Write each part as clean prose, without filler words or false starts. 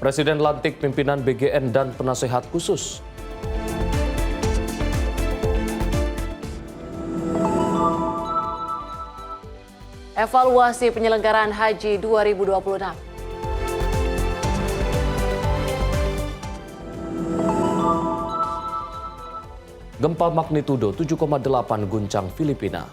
Presiden lantik pimpinan BGN dan penasehat khusus. Evaluasi penyelenggaraan Haji 2026. Gempa magnitudo 7,8 guncang Filipina.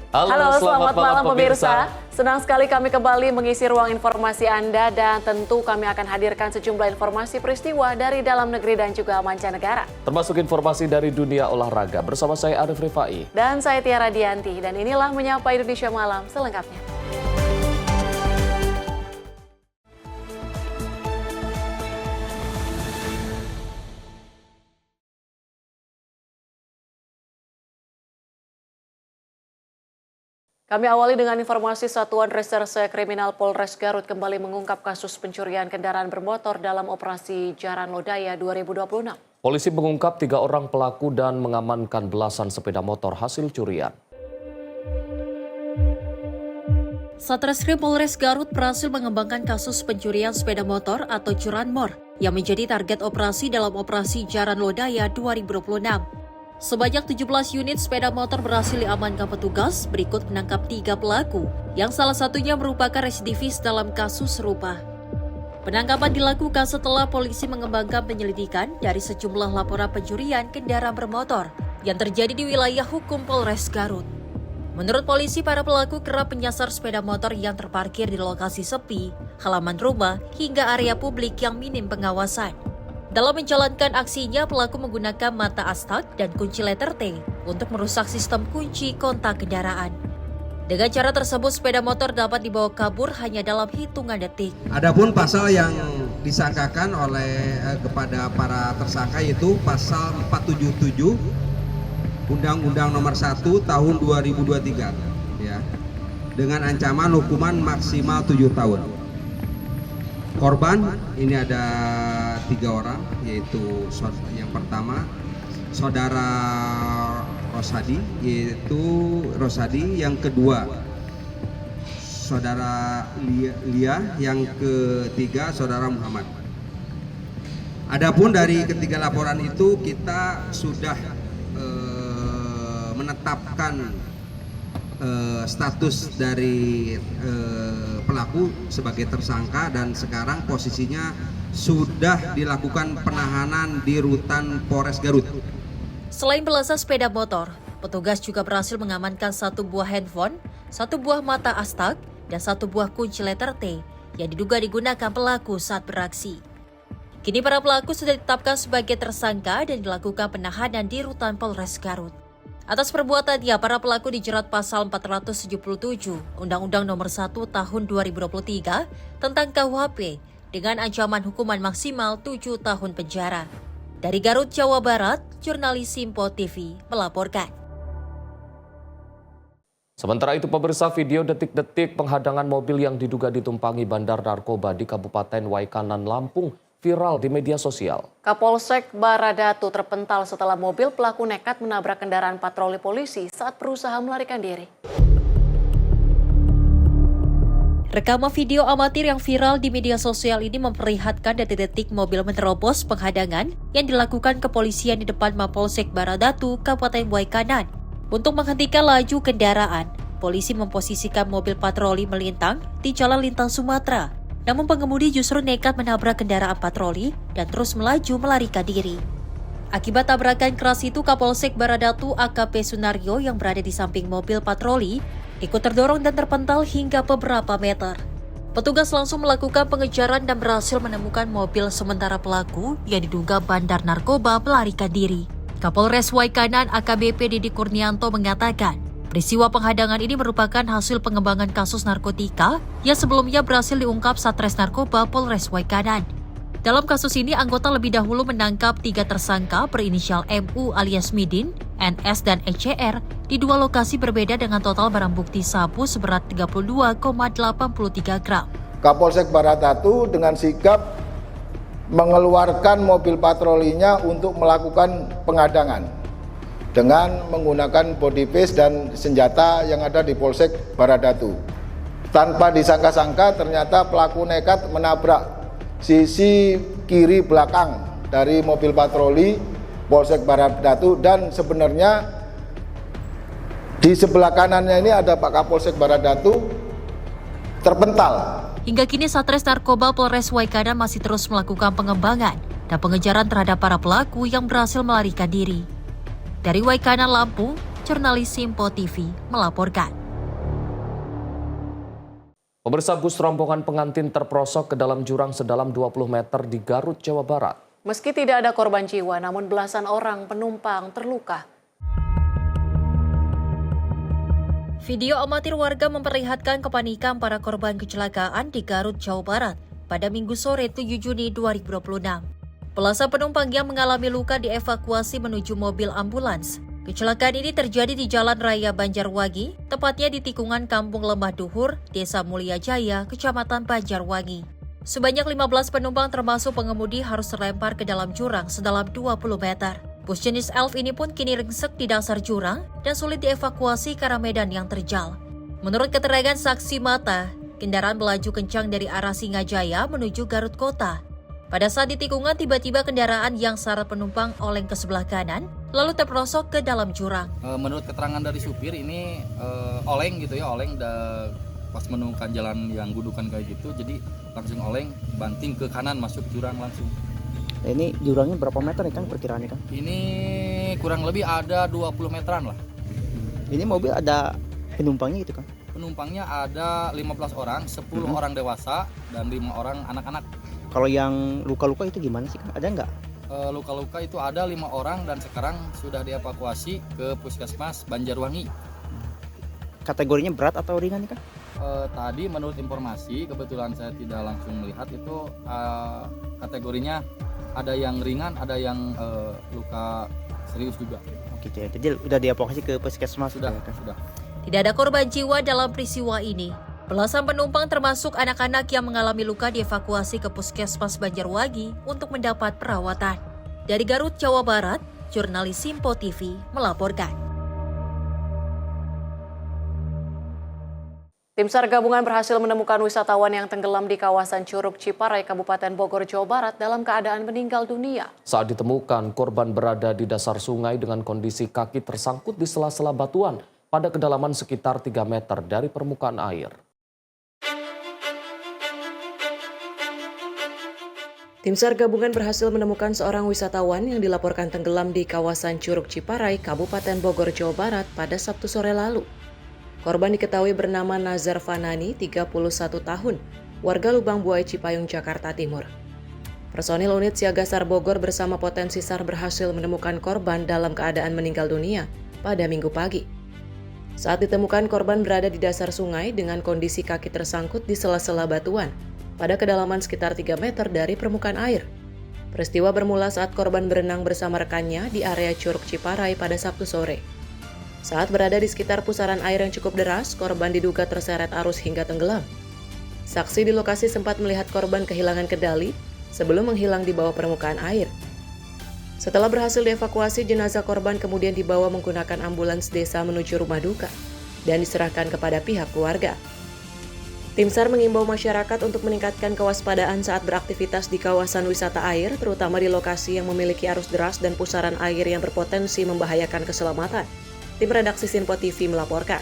Halo, selamat malam pemirsa. Senang sekali kami kembali mengisi ruang informasi Anda dan tentu kami akan hadirkan sejumlah informasi peristiwa dari dalam negeri dan juga mancanegara. Termasuk informasi dari dunia olahraga bersama saya Arif Rifai. Dan saya Tiara Dianti dan inilah Menyapa Indonesia Malam selengkapnya. Kami awali dengan informasi Satuan Reserse Kriminal Polres Garut kembali mengungkap kasus pencurian kendaraan bermotor dalam operasi Jaran Lodaya 2026. Polisi mengungkap 3 orang pelaku dan mengamankan belasan sepeda motor hasil curian. Satreskrim Polres Garut berhasil mengembangkan kasus pencurian sepeda motor atau curanmor yang menjadi target operasi dalam operasi Jaran Lodaya 2026. Sebanyak 17 unit sepeda motor berhasil diamankan petugas, berikut menangkap 3 pelaku, yang salah satunya merupakan residivis dalam kasus serupa. Penangkapan dilakukan setelah polisi mengembangkan penyelidikan dari sejumlah laporan pencurian kendaraan bermotor yang terjadi di wilayah hukum Polres Garut. Menurut polisi, para pelaku kerap menyasar sepeda motor yang terparkir di lokasi sepi, halaman rumah, hingga area publik yang minim pengawasan. Dalam menjalankan aksinya, pelaku menggunakan mata astak dan kunci letter T untuk merusak sistem kunci kontak kendaraan. Dengan cara tersebut, sepeda motor dapat dibawa kabur hanya dalam hitungan detik. Adapun pasal yang disangkakan oleh kepada para tersangka yaitu pasal 477 Undang-Undang Nomor 1 Tahun 2023 ya, dengan ancaman hukuman maksimal 7 tahun. Korban ini ada 3 orang, yaitu yang pertama saudara Rosadi, yang kedua saudara Lia, yang ketiga saudara Muhammad. Adapun dari ketiga laporan itu kita sudah menetapkan status dari pelaku sebagai tersangka dan sekarang posisinya sudah dilakukan penahanan di rutan Polres Garut. Selain belasan sepeda motor, petugas juga berhasil mengamankan 1 buah handphone, 1 buah mata astak, dan 1 buah kunci letter T yang diduga digunakan pelaku saat beraksi. Kini para pelaku sudah ditetapkan sebagai tersangka dan dilakukan penahanan di rutan Polres Garut. Atas perbuatannya, para pelaku dijerat pasal 477 Undang-Undang Nomor 1 Tahun 2023 tentang KUHP dengan ancaman hukuman maksimal 7 tahun penjara. Dari Garut, Jawa Barat, jurnalis Simpo TV melaporkan. Sementara itu, pemirsa, video detik-detik penghadangan mobil yang diduga ditumpangi bandar narkoba di Kabupaten Waikanan, Lampung viral di media sosial. Kapolsek Baradatu terpental setelah mobil pelaku nekat menabrak kendaraan patroli polisi saat berusaha melarikan diri. Rekaman video amatir yang viral di media sosial ini memperlihatkan detik-detik mobil menerobos penghadangan yang dilakukan kepolisian di depan Mapolsek Baradatu, Kabupaten Waikanan. Untuk menghentikan laju kendaraan, polisi memposisikan mobil patroli melintang di Jalan Lintang Sumatera. Namun pengemudi justru nekat menabrak kendaraan patroli dan terus melaju melarikan diri. Akibat tabrakan keras itu, Kapolsek Baradatu AKP Sunario yang berada di samping mobil patroli ikut terdorong dan terpental hingga beberapa meter. Petugas langsung melakukan pengejaran dan berhasil menemukan mobil sementara pelaku yang diduga bandar narkoba melarikan diri. Kapolres Waikanan AKBP Didi Kurnianto mengatakan, peristiwa penghadangan ini merupakan hasil pengembangan kasus narkotika yang sebelumnya berhasil diungkap Satres Narkoba Polres Waikanan. Dalam kasus ini, anggota lebih dahulu menangkap 3 tersangka berinisial MU alias Midin, NS, dan ECR di 2 lokasi berbeda dengan total barang bukti sabu seberat 32,83 gram. Kapolsek Barat Datu dengan sigap mengeluarkan mobil patrolinya untuk melakukan penghadangan dengan menggunakan body paste dan senjata yang ada di Polsek Barat Datu. Tanpa disangka-sangka ternyata pelaku nekat menabrak sisi kiri belakang dari mobil patroli Polsek Barat Datu, dan sebenarnya di sebelah kanannya ini ada Pak Kapolsek Barat Datu terpental. Hingga kini Satres Narkoba Polres Waikanan masih terus melakukan pengembangan dan pengejaran terhadap para pelaku yang berhasil melarikan diri. Dari Waikanan, Lampung, jurnalis Simpo TV melaporkan. Pemirsa, bus rombongan pengantin terperosok ke dalam jurang sedalam 20 meter di Garut, Jawa Barat. Meski tidak ada korban jiwa, namun belasan orang penumpang terluka. Video amatir warga memperlihatkan kepanikan para korban kecelakaan di Garut, Jawa Barat pada Minggu sore 7 Juni 2026. Belasan penumpang yang mengalami luka dievakuasi menuju mobil ambulans. Kecelakaan ini terjadi di Jalan Raya Banjarwangi, tepatnya di tikungan Kampung Lembah Duhur, Desa Mulia Jaya, Kecamatan Banjarwangi. Sebanyak 15 penumpang termasuk pengemudi harus terlempar ke dalam jurang sedalam 20 meter. Bus jenis Elf ini pun kini ringsek di dasar jurang dan sulit dievakuasi karena medan yang terjal. Menurut keterangan saksi mata, kendaraan melaju kencang dari arah Singajaya menuju Garut Kota. Pada saat di tikungan, tiba-tiba kendaraan yang syarat penumpang oleng ke sebelah kanan, lalu terperosok ke dalam jurang. Menurut keterangan dari supir ini oleng gitu ya, oleng pas menemukan jalan yang gudukan kayak gitu, jadi langsung oleng, banting ke kanan masuk jurang langsung. Ini jurangnya berapa meter nih Kang perkiraannya Kang? Ini kurang lebih ada 20 meteran lah. Ini mobil ada penumpangnya gitu Kang? Penumpangnya ada 15 orang, 10 orang dewasa dan 5 orang anak-anak. Kalau yang luka-luka itu gimana sih Kang? Ada nggak? Luka-luka itu ada 5 orang dan sekarang sudah dievakuasi ke Puskesmas Banjarwangi. Kategorinya berat atau ringan nih Kang? Tadi menurut informasi, kebetulan saya tidak langsung melihat itu kategorinya ada yang ringan, ada yang luka serius juga. Oke, jadi udah dievakuasi ke puskesmas Sudah. Tidak ada korban jiwa dalam peristiwa ini. Belasan penumpang termasuk anak-anak yang mengalami luka dievakuasi ke Puskesmas Banjarwangi untuk mendapat perawatan. Dari Garut, Jawa Barat, jurnalis Simpo TV melaporkan. Tim SAR gabungan berhasil menemukan wisatawan yang tenggelam di kawasan Curug Ciparai, Kabupaten Bogor, Jawa Barat dalam keadaan meninggal dunia. Saat ditemukan, korban berada di dasar sungai dengan kondisi kaki tersangkut di sela-sela batuan pada kedalaman sekitar 3 meter dari permukaan air. Tim SAR gabungan berhasil menemukan seorang wisatawan yang dilaporkan tenggelam di kawasan Curug Ciparai, Kabupaten Bogor, Jawa Barat pada Sabtu sore lalu. Korban diketahui bernama Nazar Fanani, 31 tahun, warga Lubang Buai, Cipayung, Jakarta Timur. Personil unit Siaga SAR Bogor bersama potensi SAR berhasil menemukan korban dalam keadaan meninggal dunia pada Minggu pagi. Saat ditemukan, korban berada di dasar sungai dengan kondisi kaki tersangkut di sela-sela batuan pada kedalaman sekitar 3 meter dari permukaan air. Peristiwa bermula saat korban berenang bersama rekannya di area Curug Ciparai pada Sabtu sore. Saat berada di sekitar pusaran air yang cukup deras, korban diduga terseret arus hingga tenggelam. Saksi di lokasi sempat melihat korban kehilangan kendali sebelum menghilang di bawah permukaan air. Setelah berhasil dievakuasi, jenazah korban kemudian dibawa menggunakan ambulans desa menuju rumah duka dan diserahkan kepada pihak keluarga. Tim SAR mengimbau masyarakat untuk meningkatkan kewaspadaan saat beraktivitas di kawasan wisata air, terutama di lokasi yang memiliki arus deras dan pusaran air yang berpotensi membahayakan keselamatan. Tim redaksi Simpo TV melaporkan.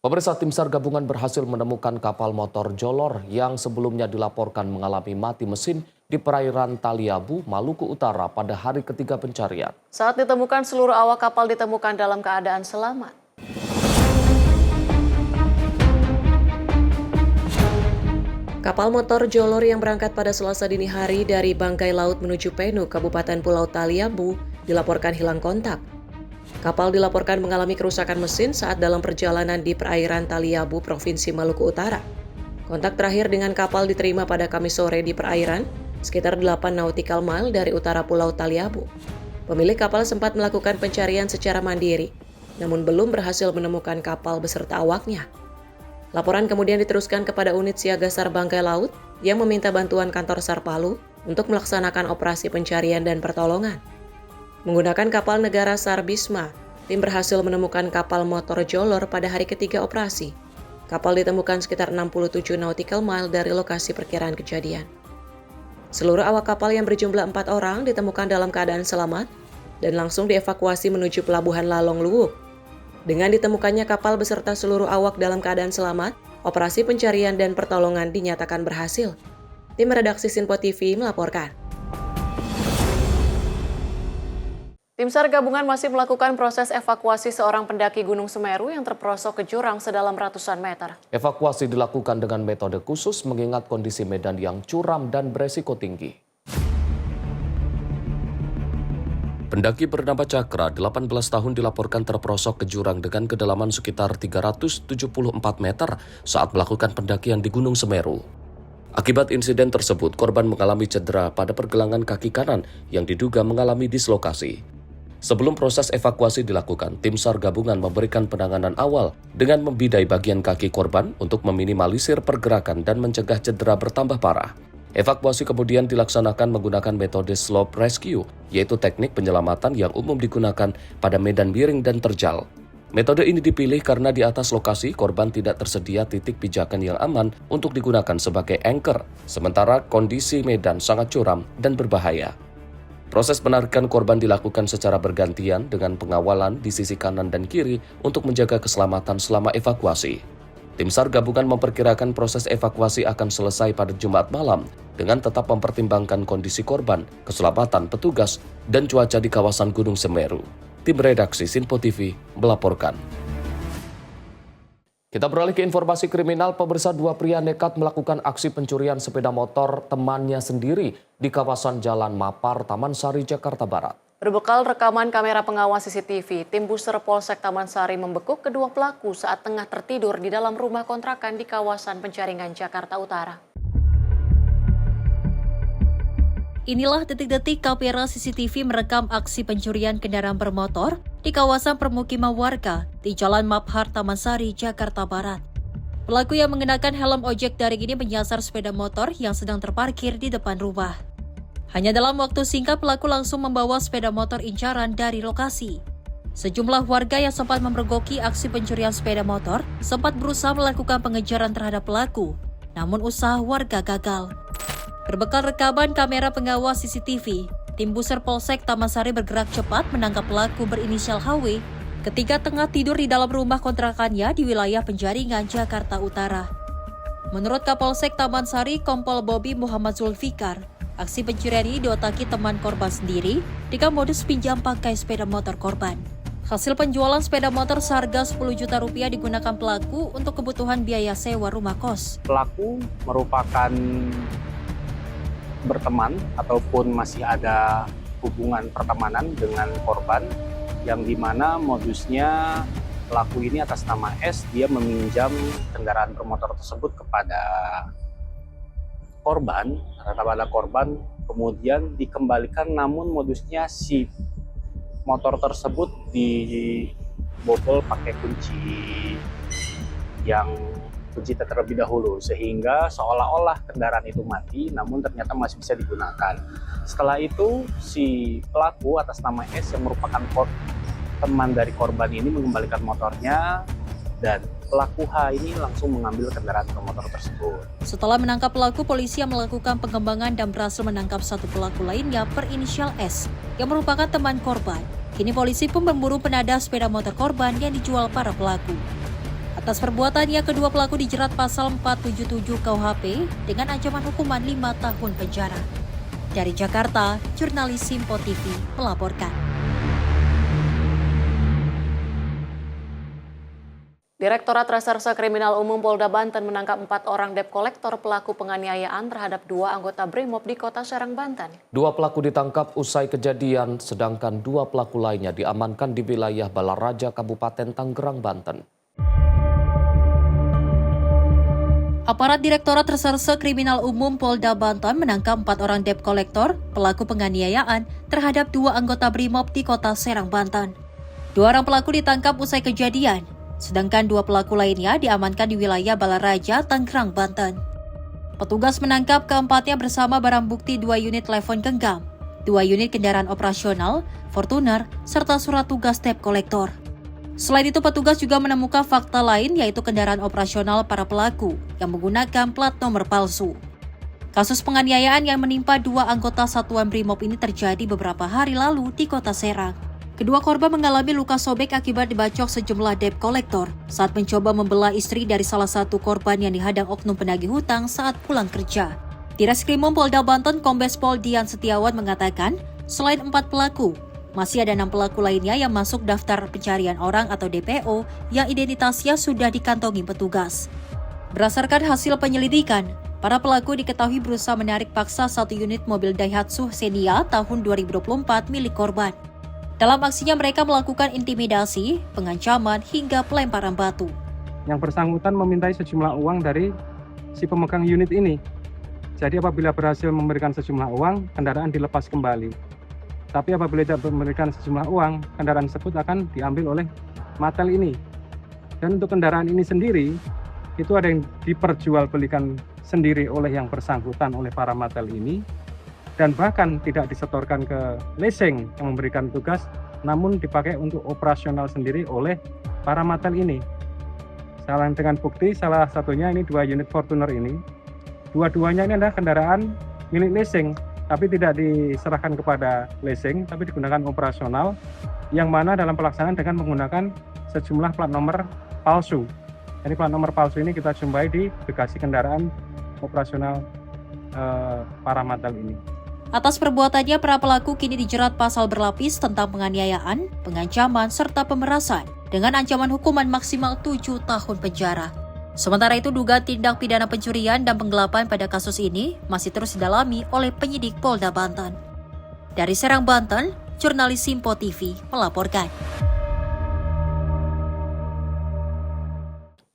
Pemirsa, tim SAR gabungan berhasil menemukan kapal motor Jolor yang sebelumnya dilaporkan mengalami mati mesin di perairan Taliabu, Maluku Utara pada hari ketiga pencarian. Saat ditemukan, seluruh awak kapal ditemukan dalam keadaan selamat. Kapal motor Jolor yang berangkat pada Selasa dini hari dari Bangkai Laut menuju Penu, Kabupaten Pulau Taliabu, dilaporkan hilang kontak. Kapal dilaporkan mengalami kerusakan mesin saat dalam perjalanan di perairan Taliabu, Provinsi Maluku Utara. Kontak terakhir dengan kapal diterima pada Kamis sore di perairan, sekitar 8 nautical mile dari utara Pulau Taliabu. Pemilik kapal sempat melakukan pencarian secara mandiri. namun belum berhasil menemukan kapal beserta awaknya. Laporan kemudian diteruskan kepada unit siaga SAR Bangkai Laut yang meminta bantuan kantor SAR Palu untuk melaksanakan operasi pencarian dan pertolongan. Menggunakan kapal negara SAR Bisma, tim berhasil menemukan kapal motor Jolor pada hari ketiga operasi. Kapal ditemukan sekitar 67 nautical mile dari lokasi perkiraan kejadian. Seluruh awak kapal yang berjumlah 4 orang ditemukan dalam keadaan selamat dan langsung dievakuasi menuju pelabuhan Lalong Luwuk. Dengan ditemukannya kapal beserta seluruh awak dalam keadaan selamat, operasi pencarian dan pertolongan dinyatakan berhasil. Tim redaksi Sinpo TV melaporkan. Tim SAR gabungan masih melakukan proses evakuasi seorang pendaki Gunung Semeru yang terperosok ke jurang sedalam ratusan meter. Evakuasi dilakukan dengan metode khusus mengingat kondisi medan yang curam dan beresiko tinggi. Pendaki bernama Cakra, 18 tahun dilaporkan terperosok ke jurang dengan kedalaman sekitar 374 meter saat melakukan pendakian di Gunung Semeru. Akibat insiden tersebut, korban mengalami cedera pada pergelangan kaki kanan yang diduga mengalami dislokasi. Sebelum proses evakuasi dilakukan, tim SAR gabungan memberikan penanganan awal dengan membidai bagian kaki korban untuk meminimalisir pergerakan dan mencegah cedera bertambah parah. Evakuasi kemudian dilaksanakan menggunakan metode slope rescue, yaitu teknik penyelamatan yang umum digunakan pada medan miring dan terjal. Metode ini dipilih karena di atas lokasi korban tidak tersedia titik pijakan yang aman untuk digunakan sebagai anchor, sementara kondisi medan sangat curam dan berbahaya. Proses penarikan korban dilakukan secara bergantian dengan pengawalan di sisi kanan dan kiri untuk menjaga keselamatan selama evakuasi. Tim SAR gabungan memperkirakan proses evakuasi akan selesai pada Jumat malam dengan tetap mempertimbangkan kondisi korban, keselamatan petugas, dan cuaca di kawasan Gunung Semeru. Tim redaksi Sinpo TV melaporkan. Kita beralih ke informasi kriminal. Pemirsa, 2 pria nekat melakukan aksi pencurian sepeda motor temannya sendiri di kawasan Jalan Mapar, Taman Sari, Jakarta Barat. Berbekal rekaman kamera pengawas CCTV, tim Buser Polsek Taman Sari membekuk kedua pelaku saat tengah tertidur di dalam rumah kontrakan di kawasan Penjaringan, Jakarta Utara. Inilah detik-detik kamera CCTV merekam aksi pencurian kendaraan bermotor di kawasan permukiman warga di Jalan Mapar, Taman Sari, Jakarta Barat. Pelaku yang mengenakan helm ojek daring ini menyasar sepeda motor yang sedang terparkir di depan rumah. Hanya dalam waktu singkat pelaku langsung membawa sepeda motor incaran dari lokasi. Sejumlah warga yang sempat memergoki aksi pencurian sepeda motor sempat berusaha melakukan pengejaran terhadap pelaku, namun usaha warga gagal. Berbekal rekaman kamera pengawas CCTV, tim Buser Polsek Taman Sari bergerak cepat menangkap pelaku berinisial HW ketika tengah tidur di dalam rumah kontrakannya di wilayah Penjaringan, Jakarta Utara. Menurut Kapolsek Taman Sari, Kompol Bobi Muhammad Zulfikar, aksi pencurian ini diotaki teman korban sendiri dengan modus pinjam pakai sepeda motor korban. Hasil penjualan sepeda motor seharga 10 juta rupiah digunakan pelaku untuk kebutuhan biaya sewa rumah kos. Pelaku merupakan berteman ataupun masih ada hubungan pertemanan dengan korban yang dimana modusnya pelaku ini atas nama S, dia meminjam kendaraan bermotor tersebut kepada korban, kemudian dikembalikan, namun modusnya si motor tersebut dibobol pakai kunci yang kunci terlebih dahulu, sehingga seolah-olah kendaraan itu mati, namun ternyata masih bisa digunakan. Setelah itu, si pelaku atas nama S yang merupakan teman dari korban ini mengembalikan motornya, dan pelaku H ini langsung mengambil kendaraan bermotor tersebut. Setelah menangkap pelaku, polisi yang melakukan pengembangan dan berhasil menangkap satu pelaku lainnya berinisial S yang merupakan teman korban. Kini polisi pun memburu penadah sepeda motor korban yang dijual para pelaku. Atas perbuatannya, kedua pelaku dijerat pasal 477 KUHP dengan ancaman hukuman 5 tahun penjara. Dari Jakarta, jurnalis Sinpo TV melaporkan. Direktorat Reserse Kriminal Umum Polda Banten menangkap 4 orang debt collector pelaku penganiayaan terhadap 2 anggota BRIMOB di Kota Serang, Banten. 2 pelaku ditangkap usai kejadian, sedangkan 2 pelaku lainnya diamankan di wilayah Balaraja, Kabupaten Tangerang, Banten. Aparat Direktorat Reserse Kriminal Umum Polda Banten menangkap 4 orang debt collector pelaku penganiayaan terhadap 2 anggota BRIMOB di Kota Serang, Banten. 2 orang pelaku ditangkap usai kejadian, sedangkan 2 pelaku lainnya diamankan di wilayah Balaraja, Tangerang, Banten. Petugas menangkap keempatnya bersama barang bukti 2 unit telepon genggam, 2 unit kendaraan operasional, Fortuner, serta surat tugas debt collector. Selain itu, petugas juga menemukan fakta lain yaitu kendaraan operasional para pelaku yang menggunakan plat nomor palsu. Kasus penganiayaan yang menimpa 2 anggota Satuan Brimob ini terjadi beberapa hari lalu di Kota Serang. Kedua korban mengalami luka sobek akibat dibacok sejumlah debt collector saat mencoba membelah istri dari salah satu korban yang dihadang oknum penagih hutang saat pulang kerja. Di Reskrimum Polda Banten, Kombes Pol Dian Setiawan mengatakan, selain 4 pelaku, masih ada 6 pelaku lainnya yang masuk daftar pencarian orang atau DPO yang identitasnya sudah dikantongi petugas. Berdasarkan hasil penyelidikan, para pelaku diketahui berusaha menarik paksa 1 unit mobil Daihatsu Xenia tahun 2024 milik korban. Dalam aksinya mereka melakukan intimidasi, pengancaman, hingga pelemparan batu. Yang bersangkutan memintai sejumlah uang dari si pemegang unit ini. Jadi apabila berhasil memberikan sejumlah uang, kendaraan dilepas kembali. Tapi apabila tidak memberikan sejumlah uang, kendaraan tersebut akan diambil oleh Matel ini. Dan untuk kendaraan ini sendiri, itu ada yang diperjualbelikan sendiri oleh yang bersangkutan oleh para Matel ini. Dan bahkan tidak disetorkan ke leasing yang memberikan tugas, namun dipakai untuk operasional sendiri oleh para Matel ini. Selain dengan bukti, salah satunya ini 2 unit Fortuner ini. Dua-duanya ini adalah kendaraan milik leasing, tapi tidak diserahkan kepada leasing, tapi digunakan operasional, yang mana dalam pelaksanaan dengan menggunakan sejumlah plat nomor palsu. Jadi plat nomor palsu ini kita jumpai di bagasi kendaraan operasional para Matel ini. Atas perbuatannya, para pelaku kini dijerat pasal berlapis tentang penganiayaan, pengancaman, serta pemerasan dengan ancaman hukuman maksimal 7 tahun penjara. Sementara itu, dugaan tindak pidana pencurian dan penggelapan pada kasus ini masih terus didalami oleh penyidik Polda Banten. Dari Serang, Banten, jurnalis Simpo TV melaporkan.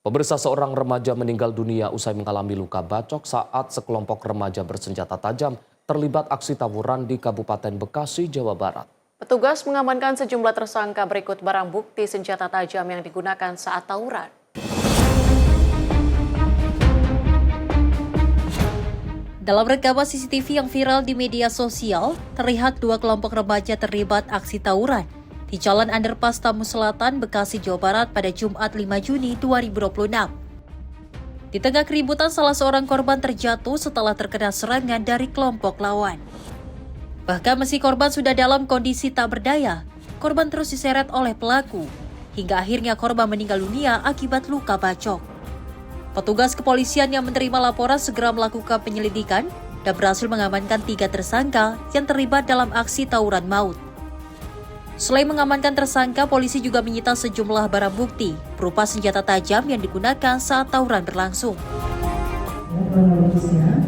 Pemirsa, seorang remaja meninggal dunia usai mengalami luka bacok saat sekelompok remaja bersenjata tajam terlibat aksi tawuran di Kabupaten Bekasi, Jawa Barat. Petugas mengamankan sejumlah tersangka berikut barang bukti senjata tajam yang digunakan saat tawuran. Dalam rekaman CCTV yang viral di media sosial, terlihat 2 kelompok remaja terlibat aksi tawuran di Jalan Underpass Tamu Selatan, Bekasi, Jawa Barat pada Jumat 5 Juni 2026. Di tengah keributan, salah seorang korban terjatuh setelah terkena serangan dari kelompok lawan. Bahkan meski korban sudah dalam kondisi tak berdaya, korban terus diseret oleh pelaku, hingga akhirnya korban meninggal dunia akibat luka bacok. Petugas kepolisian yang menerima laporan segera melakukan penyelidikan dan berhasil mengamankan 3 tersangka yang terlibat dalam aksi tawuran maut. Selain mengamankan tersangka, polisi juga menyita sejumlah barang bukti berupa senjata tajam yang digunakan saat tawuran berlangsung. Kronologisnya,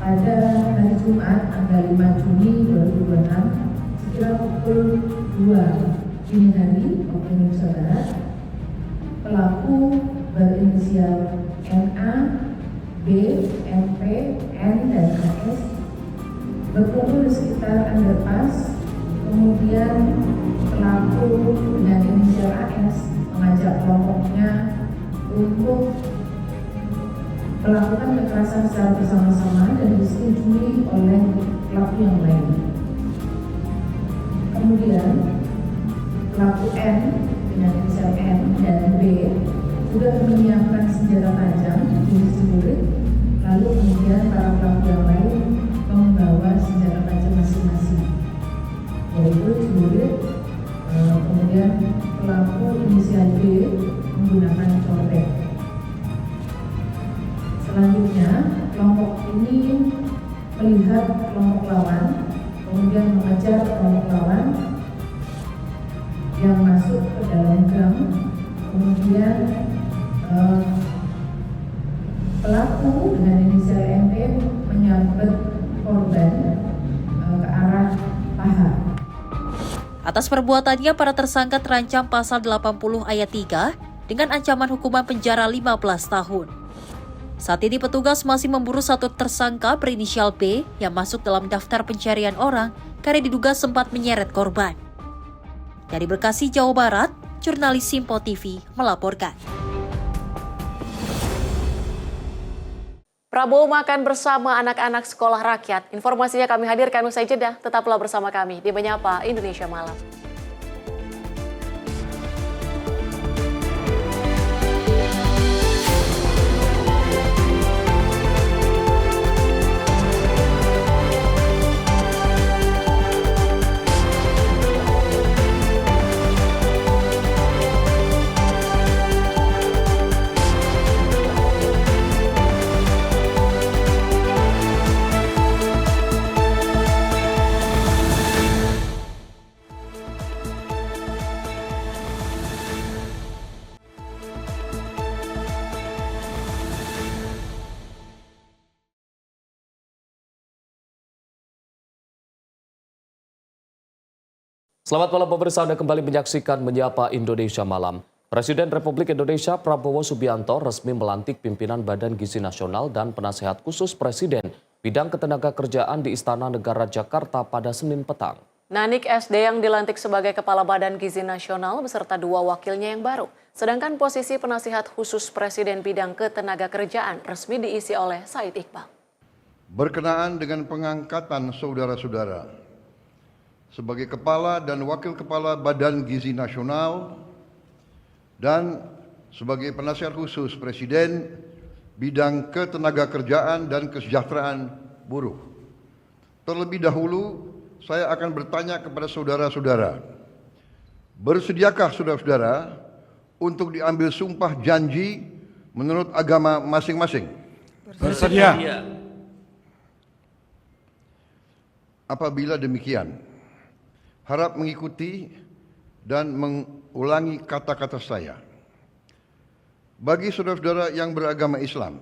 pada hari Jumat tanggal 5 Juni 2026, sekitar pukul 2 dini hari waktu Indonesia Barat, pelaku berinisial NA, B, MP, N, dan AS berkumpul di sekitar underpass. Kemudian pelaku dengan inisial AS mengajak kelompoknya untuk melakukan kekerasan secara bersama-sama dan disetujui oleh pelaku yang lain. Kemudian pelaku N dengan inisial N dan B sudah menyiapkan senjata tajam jenis celurit, lalu kemudian para pelaku yang lain membawa senjata tajam masing-masing, yaitu celurit. Kemudian pelaku inisial B menggunakan cobek. Selanjutnya, kelompok ini melihat kelompok lawan, kemudian mengejar kelompok lawan yang masuk ke dalam gang. Kemudian pelaku dengan inisial MP menyabet korban ke arah paha. Atas perbuatannya, para tersangka terancam pasal 80 ayat 3 dengan ancaman hukuman penjara 15 tahun. Saat ini petugas masih memburu 1 tersangka berinisial B yang masuk dalam daftar pencarian orang karena diduga sempat menyeret korban. Dari Bekasi, Jawa Barat, jurnalis Simpo TV melaporkan. Prabowo makan bersama anak-anak sekolah rakyat. Informasinya kami hadirkan usai jeda. Tetaplah bersama kami di Menyapa Indonesia Malam. Selamat malam pemirsa, Anda kembali menyaksikan Menyapa Indonesia Malam. Presiden Republik Indonesia Prabowo Subianto resmi melantik pimpinan Badan Gizi Nasional dan penasehat khusus Presiden bidang ketenagakerjaan di Istana Negara Jakarta pada Senin petang. Nanik SD yang dilantik sebagai Kepala Badan Gizi Nasional beserta 2 wakilnya yang baru. Sedangkan posisi penasihat khusus Presiden bidang ketenagakerjaan resmi diisi oleh Said Iqbal. Berkenaan dengan pengangkatan saudara-saudara sebagai Kepala dan Wakil Kepala Badan Gizi Nasional dan sebagai penasihat khusus Presiden bidang ketenagakerjaan dan kesejahteraan buruh. Terlebih dahulu, saya akan bertanya kepada saudara-saudara, bersediakah saudara-saudara untuk diambil sumpah janji menurut agama masing-masing? Bersedia. Apabila demikian, harap mengikuti dan mengulangi kata-kata saya. Bagi saudara-saudara yang beragama Islam,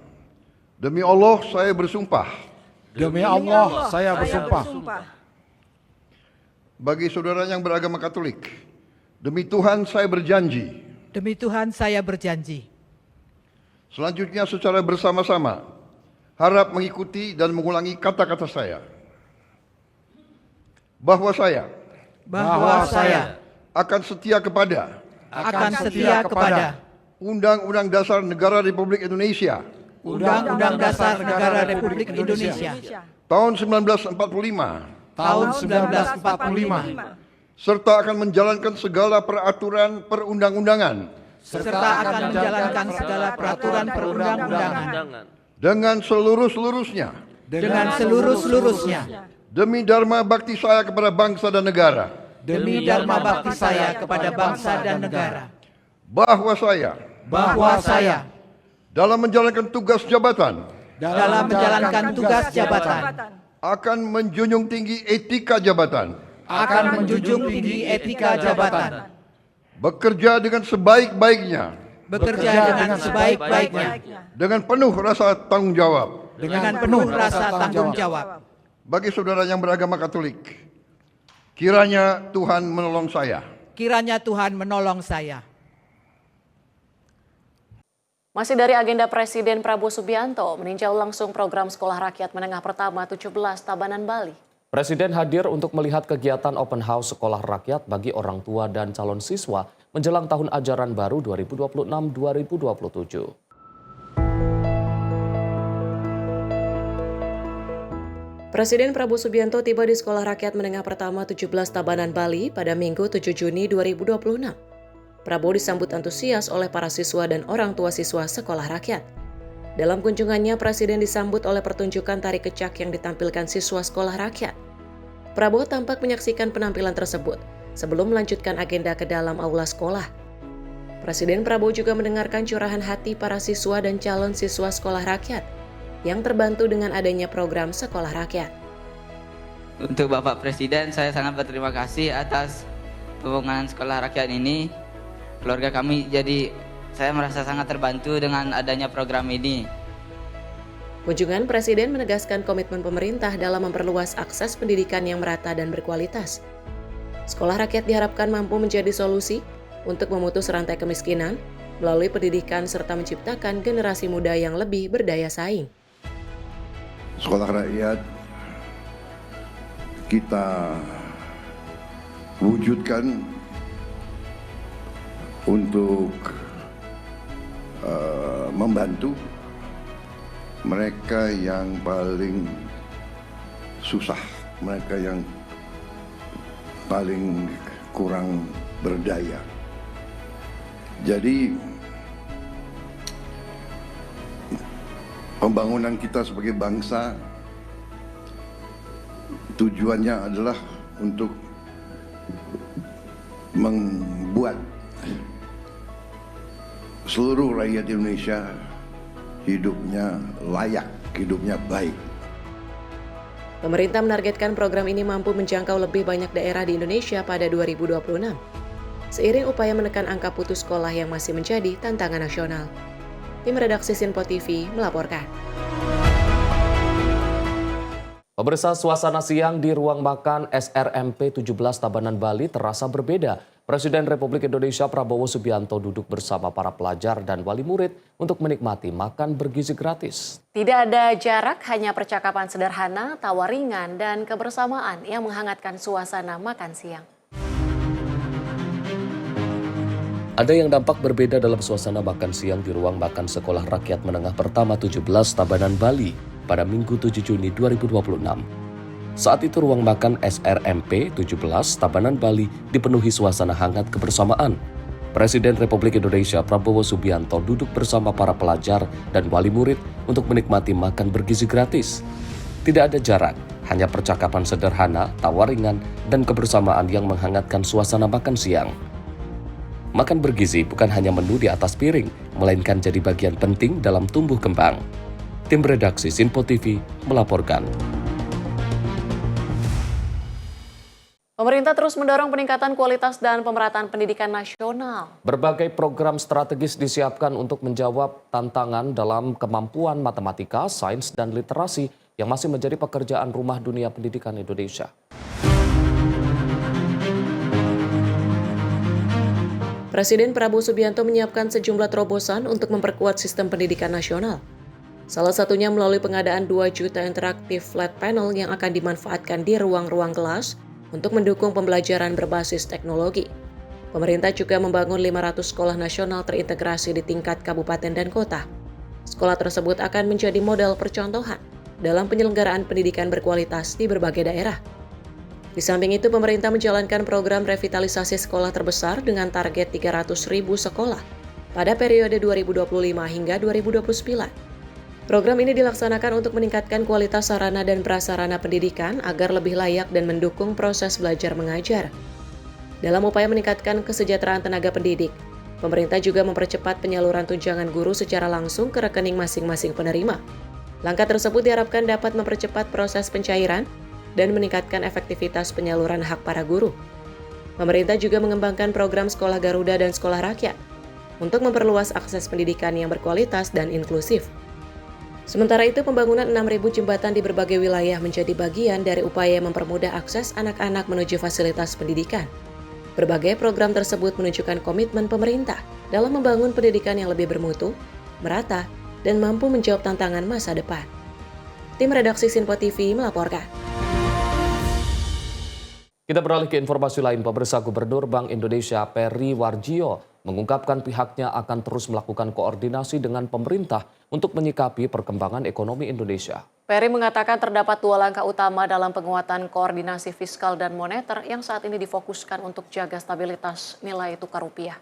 demi Allah saya bersumpah. Demi Allah saya bersumpah. Bagi saudara yang beragama Katolik, demi Tuhan saya berjanji. Demi Tuhan saya berjanji. Selanjutnya secara bersama-sama, harap mengikuti dan mengulangi kata-kata saya. Bahwa saya akan setia kepada Undang-Undang Dasar Negara Republik Indonesia Undang-Undang Dasar Negara Republik Indonesia tahun 1945 serta akan menjalankan segala peraturan perundang-undangan dengan seluruh-seluruhnya demi dharma bakti saya kepada bangsa dan negara. Bahwa saya dalam menjalankan tugas jabatan akan menjunjung tinggi etika jabatan. Bekerja dengan sebaik-baiknya. Dengan penuh rasa tanggung jawab. Bagi saudara yang beragama Katolik, kiranya Tuhan menolong saya. Masih dari agenda Presiden Prabowo Subianto meninjau langsung program Sekolah Rakyat Menengah Pertama 17 Tabanan Bali. Presiden hadir untuk melihat kegiatan open house sekolah rakyat bagi orang tua dan calon siswa menjelang tahun ajaran baru 2026-2027. Presiden Prabowo Subianto tiba di Sekolah Rakyat Menengah Pertama 17 Tabanan Bali pada Minggu 7 Juni 2026. Prabowo disambut antusias oleh para siswa dan orang tua siswa sekolah rakyat. Dalam kunjungannya, Presiden disambut oleh pertunjukan tari kecak yang ditampilkan siswa sekolah rakyat. Prabowo tampak menyaksikan penampilan tersebut sebelum melanjutkan agenda ke dalam aula sekolah. Presiden Prabowo juga mendengarkan curahan hati para siswa dan calon siswa sekolah rakyat yang terbantu dengan adanya program Sekolah Rakyat. Untuk Bapak Presiden, saya sangat berterima kasih atas pembangunan Sekolah Rakyat ini. Keluarga kami saya merasa sangat terbantu dengan adanya program ini. Kunjungan Presiden menegaskan komitmen pemerintah dalam memperluas akses pendidikan yang merata dan berkualitas. Sekolah rakyat diharapkan mampu menjadi solusi untuk memutus rantai kemiskinan melalui pendidikan serta menciptakan generasi muda yang lebih berdaya saing. Sekolah rakyat kita wujudkan untuk membantu mereka yang paling susah, mereka yang paling kurang berdaya. Jadi pembangunan kita sebagai bangsa tujuannya adalah untuk membuat seluruh rakyat Indonesia hidupnya layak, hidupnya baik. Pemerintah menargetkan program ini mampu menjangkau lebih banyak daerah di Indonesia pada 2026. Seiring upaya menekan angka putus sekolah yang masih menjadi tantangan nasional. Tim redaksi Sinpo TV melaporkan. Pemirsa, suasana siang di ruang makan SRMP 17 Tabanan Bali terasa berbeda. Presiden Republik Indonesia Prabowo Subianto duduk bersama para pelajar dan wali murid untuk menikmati makan bergizi gratis. Tidak ada jarak, hanya percakapan sederhana, tawa ringan, dan kebersamaan yang menghangatkan suasana makan siang. Ada yang dampak berbeda dalam suasana makan siang di ruang makan Sekolah Rakyat Menengah Pertama 17 Tabanan Bali pada Minggu 7 Juni 2026. Saat itu ruang makan SRMP 17 Tabanan Bali dipenuhi suasana hangat kebersamaan. Presiden Republik Indonesia Prabowo Subianto duduk bersama para pelajar dan wali murid untuk menikmati makan bergizi gratis. Tidak ada jarak, hanya percakapan sederhana, tawa ringan, dan kebersamaan yang menghangatkan suasana makan siang. Makan bergizi bukan hanya menu di atas piring, melainkan jadi bagian penting dalam tumbuh kembang. Tim redaksi Sinpo TV melaporkan. Pemerintah terus mendorong peningkatan kualitas dan pemerataan pendidikan nasional. Berbagai program strategis disiapkan untuk menjawab tantangan dalam kemampuan matematika, sains, dan literasi yang masih menjadi pekerjaan rumah dunia pendidikan Indonesia. Presiden Prabowo Subianto menyiapkan sejumlah terobosan untuk memperkuat sistem pendidikan nasional. Salah satunya melalui pengadaan 2 juta interaktif flat panel yang akan dimanfaatkan di ruang-ruang kelas untuk mendukung pembelajaran berbasis teknologi. Pemerintah juga membangun 500 sekolah nasional terintegrasi di tingkat kabupaten dan kota. Sekolah tersebut akan menjadi model percontohan dalam penyelenggaraan pendidikan berkualitas di berbagai daerah. Di samping itu, pemerintah menjalankan program revitalisasi sekolah terbesar dengan target 300.000 sekolah pada periode 2025 hingga 2029. Program ini dilaksanakan untuk meningkatkan kualitas sarana dan prasarana pendidikan agar lebih layak dan mendukung proses belajar mengajar. Dalam upaya meningkatkan kesejahteraan tenaga pendidik, pemerintah juga mempercepat penyaluran tunjangan guru secara langsung ke rekening masing-masing penerima. Langkah tersebut diharapkan dapat mempercepat proses pencairan dan meningkatkan efektivitas penyaluran hak para guru. Pemerintah juga mengembangkan program Sekolah Garuda dan Sekolah Rakyat untuk memperluas akses pendidikan yang berkualitas dan inklusif. Sementara itu, pembangunan 6.000 jembatan di berbagai wilayah menjadi bagian dari upaya mempermudah akses anak-anak menuju fasilitas pendidikan. Berbagai program tersebut menunjukkan komitmen pemerintah dalam membangun pendidikan yang lebih bermutu, merata, dan mampu menjawab tantangan masa depan. Tim redaksi Sinpo TV melaporkan. Kita beralih ke informasi lain. Pemirsa, Gubernur Bank Indonesia Peri Warjio mengungkapkan pihaknya akan terus melakukan koordinasi dengan pemerintah untuk menyikapi perkembangan ekonomi Indonesia. Peri mengatakan terdapat 2 langkah utama dalam penguatan koordinasi fiskal dan moneter yang saat ini difokuskan untuk jaga stabilitas nilai tukar rupiah.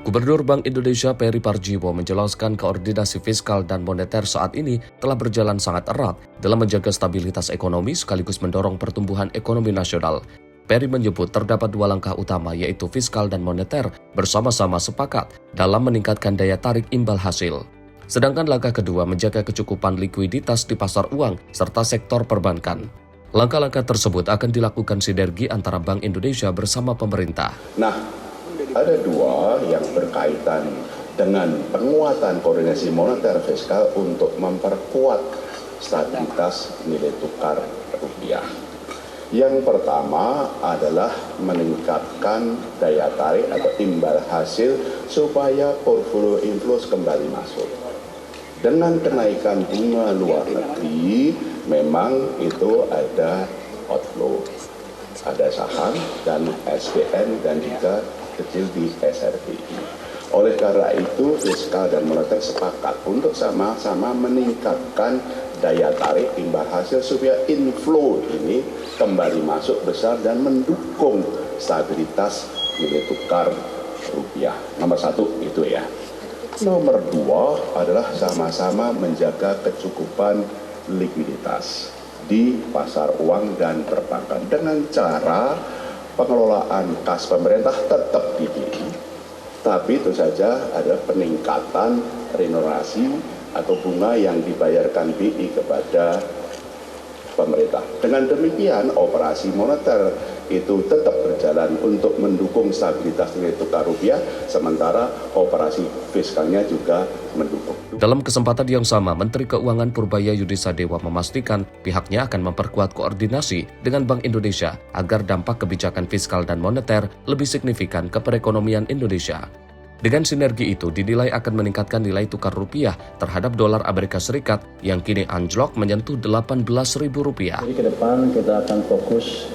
Gubernur Bank Indonesia Peri Warjio menjelaskan koordinasi fiskal dan moneter saat ini telah berjalan sangat erat dalam menjaga stabilitas ekonomi sekaligus mendorong pertumbuhan ekonomi nasional. Peri menyebut terdapat 2 langkah utama yaitu fiskal dan moneter bersama-sama sepakat dalam meningkatkan daya tarik imbal hasil. Sedangkan langkah kedua menjaga kecukupan likuiditas di pasar uang serta sektor perbankan. Langkah-langkah tersebut akan dilakukan sinergi antara Bank Indonesia bersama pemerintah. Nah, ada 2 yang berkaitan dengan penguatan koordinasi moneter fiskal untuk memperkuat stabilitas nilai tukar rupiah. Yang pertama adalah meningkatkan daya tarik atau imbal hasil supaya portfolio inflows kembali masuk. Dengan kenaikan bunga luar negeri, memang itu ada outflow. ada saham dan SBN dan juga kecil di SRBI. Oleh karena itu, fiskal dan moneter sepakat untuk sama-sama meningkatkan daya tarik imbal hasil supaya inflow ini kembali masuk besar dan mendukung stabilitas nilai tukar rupiah. Nomor satu itu ya. Nomor dua adalah sama-sama menjaga kecukupan likuiditas di pasar uang dan perbankan dengan cara pengelolaan kas pemerintah tetap dipilih, tapi itu saja ada peningkatan remunerasi atau bunga yang dibayarkan BI kepada pemerintah. Dengan demikian operasi moneter itu tetap berjalan untuk mendukung stabilitas nilai tukar rupiah, sementara operasi fiskalnya juga mendukung. Dalam kesempatan yang sama, Menteri Keuangan Purbaya Yudisadewa memastikan pihaknya akan memperkuat koordinasi dengan Bank Indonesia agar dampak kebijakan fiskal dan moneter lebih signifikan ke perekonomian Indonesia. Dengan sinergi itu dinilai akan meningkatkan nilai tukar rupiah terhadap dolar Amerika Serikat yang kini anjlok menyentuh Rp18.000. Jadi ke depan kita akan fokus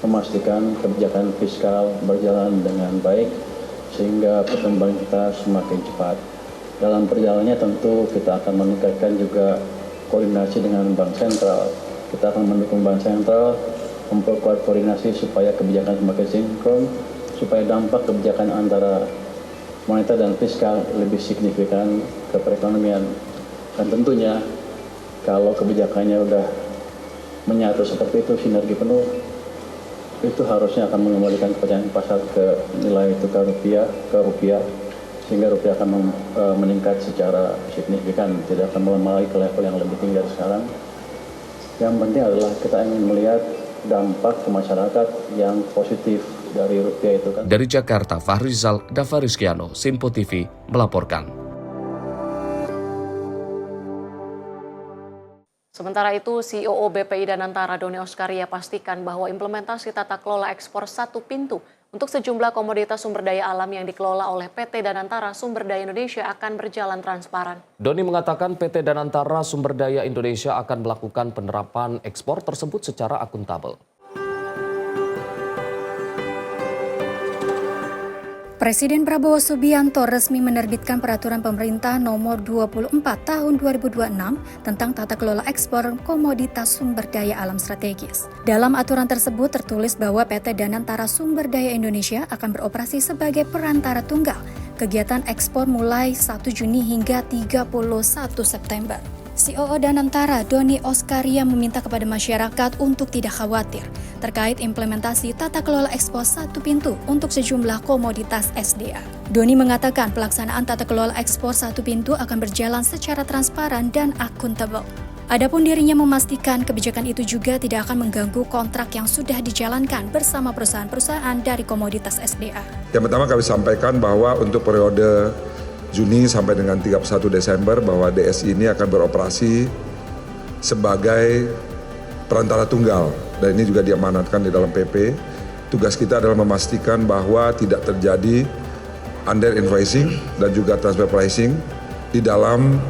memastikan kebijakan fiskal berjalan dengan baik sehingga pertumbuhan kita semakin cepat. Dalam perjalanannya tentu kita akan meningkatkan juga koordinasi dengan Bank Sentral. Kita akan mendukung Bank Sentral memperkuat koordinasi supaya kebijakan semakin sinkron, supaya dampak kebijakan antara moneter dan fiskal lebih signifikan ke perekonomian. Dan tentunya kalau kebijakannya udah menyatu seperti itu, sinergi penuh, itu harusnya akan mengembalikan kepercayaan pasar ke nilai tukar rupiah, sehingga rupiah akan meningkat secara signifikan, tidak akan melemah lagi ke level yang lebih tinggi dari sekarang. Yang penting adalah kita ingin melihat dampak ke masyarakat yang positif dari rupiah itu kan. Dari Jakarta, Fahrizal Davarizkiano, Simpo TV melaporkan. Sementara itu, CEO BPI Danantara Doni Oskaria pastikan bahwa implementasi tata kelola ekspor satu pintu untuk sejumlah komoditas sumber daya alam yang dikelola oleh PT Danantara Sumber Daya Indonesia akan berjalan transparan. Doni mengatakan PT Danantara Sumber Daya Indonesia akan melakukan penerapan ekspor tersebut secara akuntabel. Presiden Prabowo Subianto resmi menerbitkan Peraturan Pemerintah Nomor 24 Tahun 2026 tentang tata kelola ekspor komoditas sumber daya alam strategis. Dalam aturan tersebut tertulis bahwa PT Danantara Sumber Daya Indonesia akan beroperasi sebagai perantara tunggal kegiatan ekspor mulai 1 Juni hingga 31 September. CEO Danantara Doni Oskaria meminta kepada masyarakat untuk tidak khawatir terkait implementasi tata kelola ekspor satu pintu untuk sejumlah komoditas SDA. Doni mengatakan pelaksanaan tata kelola ekspor satu pintu akan berjalan secara transparan dan akuntabel. Adapun dirinya memastikan kebijakan itu juga tidak akan mengganggu kontrak yang sudah dijalankan bersama perusahaan-perusahaan dari komoditas SDA. Yang pertama kami sampaikan bahwa untuk periode Juni sampai dengan 31 Desember bahwa DSI ini akan beroperasi sebagai perantara tunggal dan ini juga diamanatkan di dalam PP. Tugas kita adalah memastikan bahwa tidak terjadi under invoicing dan juga transfer pricing di dalam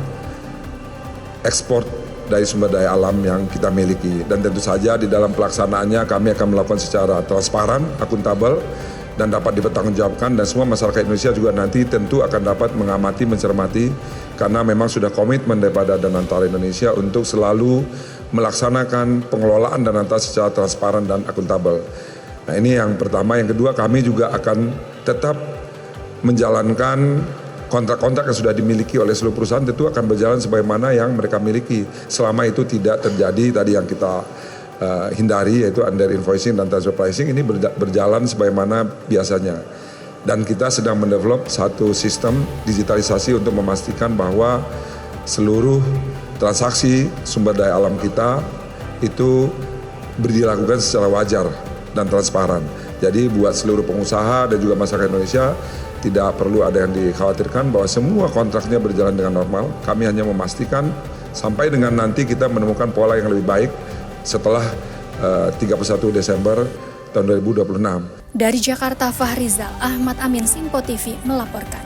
ekspor dari sumber daya alam yang kita miliki, dan tentu saja di dalam pelaksanaannya kami akan melakukan secara transparan, akuntabel, dan dapat dipertanggungjawabkan, dan semua masyarakat Indonesia juga nanti tentu akan dapat mengamati, mencermati, karena memang sudah komitmen daripada Danantara Indonesia untuk selalu melaksanakan pengelolaan Danantara secara transparan dan akuntabel. Nah ini yang pertama. Yang kedua, kami juga akan tetap menjalankan kontrak-kontrak yang sudah dimiliki oleh seluruh perusahaan, tentu akan berjalan sebagaimana yang mereka miliki. Selama itu tidak terjadi tadi yang kita hindari, yaitu under invoicing dan transfer pricing, ini berjalan sebagaimana biasanya. Dan kita sedang mendevelop satu sistem digitalisasi untuk memastikan bahwa seluruh transaksi sumber daya alam kita itu dilakukan secara wajar dan transparan. Jadi buat seluruh pengusaha dan juga masyarakat Indonesia tidak perlu ada yang dikhawatirkan bahwa semua kontraknya berjalan dengan normal. Kami hanya memastikan sampai dengan nanti kita menemukan pola yang lebih baik setelah 31 Desember tahun 2026. Dari Jakarta, Fahrizal Ahmad Amin, Simpo TV melaporkan.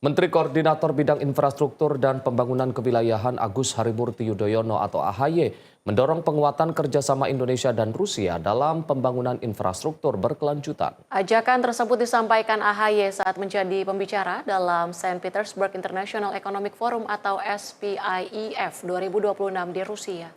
Menteri Koordinator Bidang Infrastruktur dan Pembangunan Kewilayahan Agus Harimurti Yudhoyono atau AHY mendorong penguatan kerjasama Indonesia dan Rusia dalam pembangunan infrastruktur berkelanjutan. Ajakan tersebut disampaikan AHY saat menjadi pembicara dalam St. Petersburg International Economic Forum atau SPIEF 2026 di Rusia.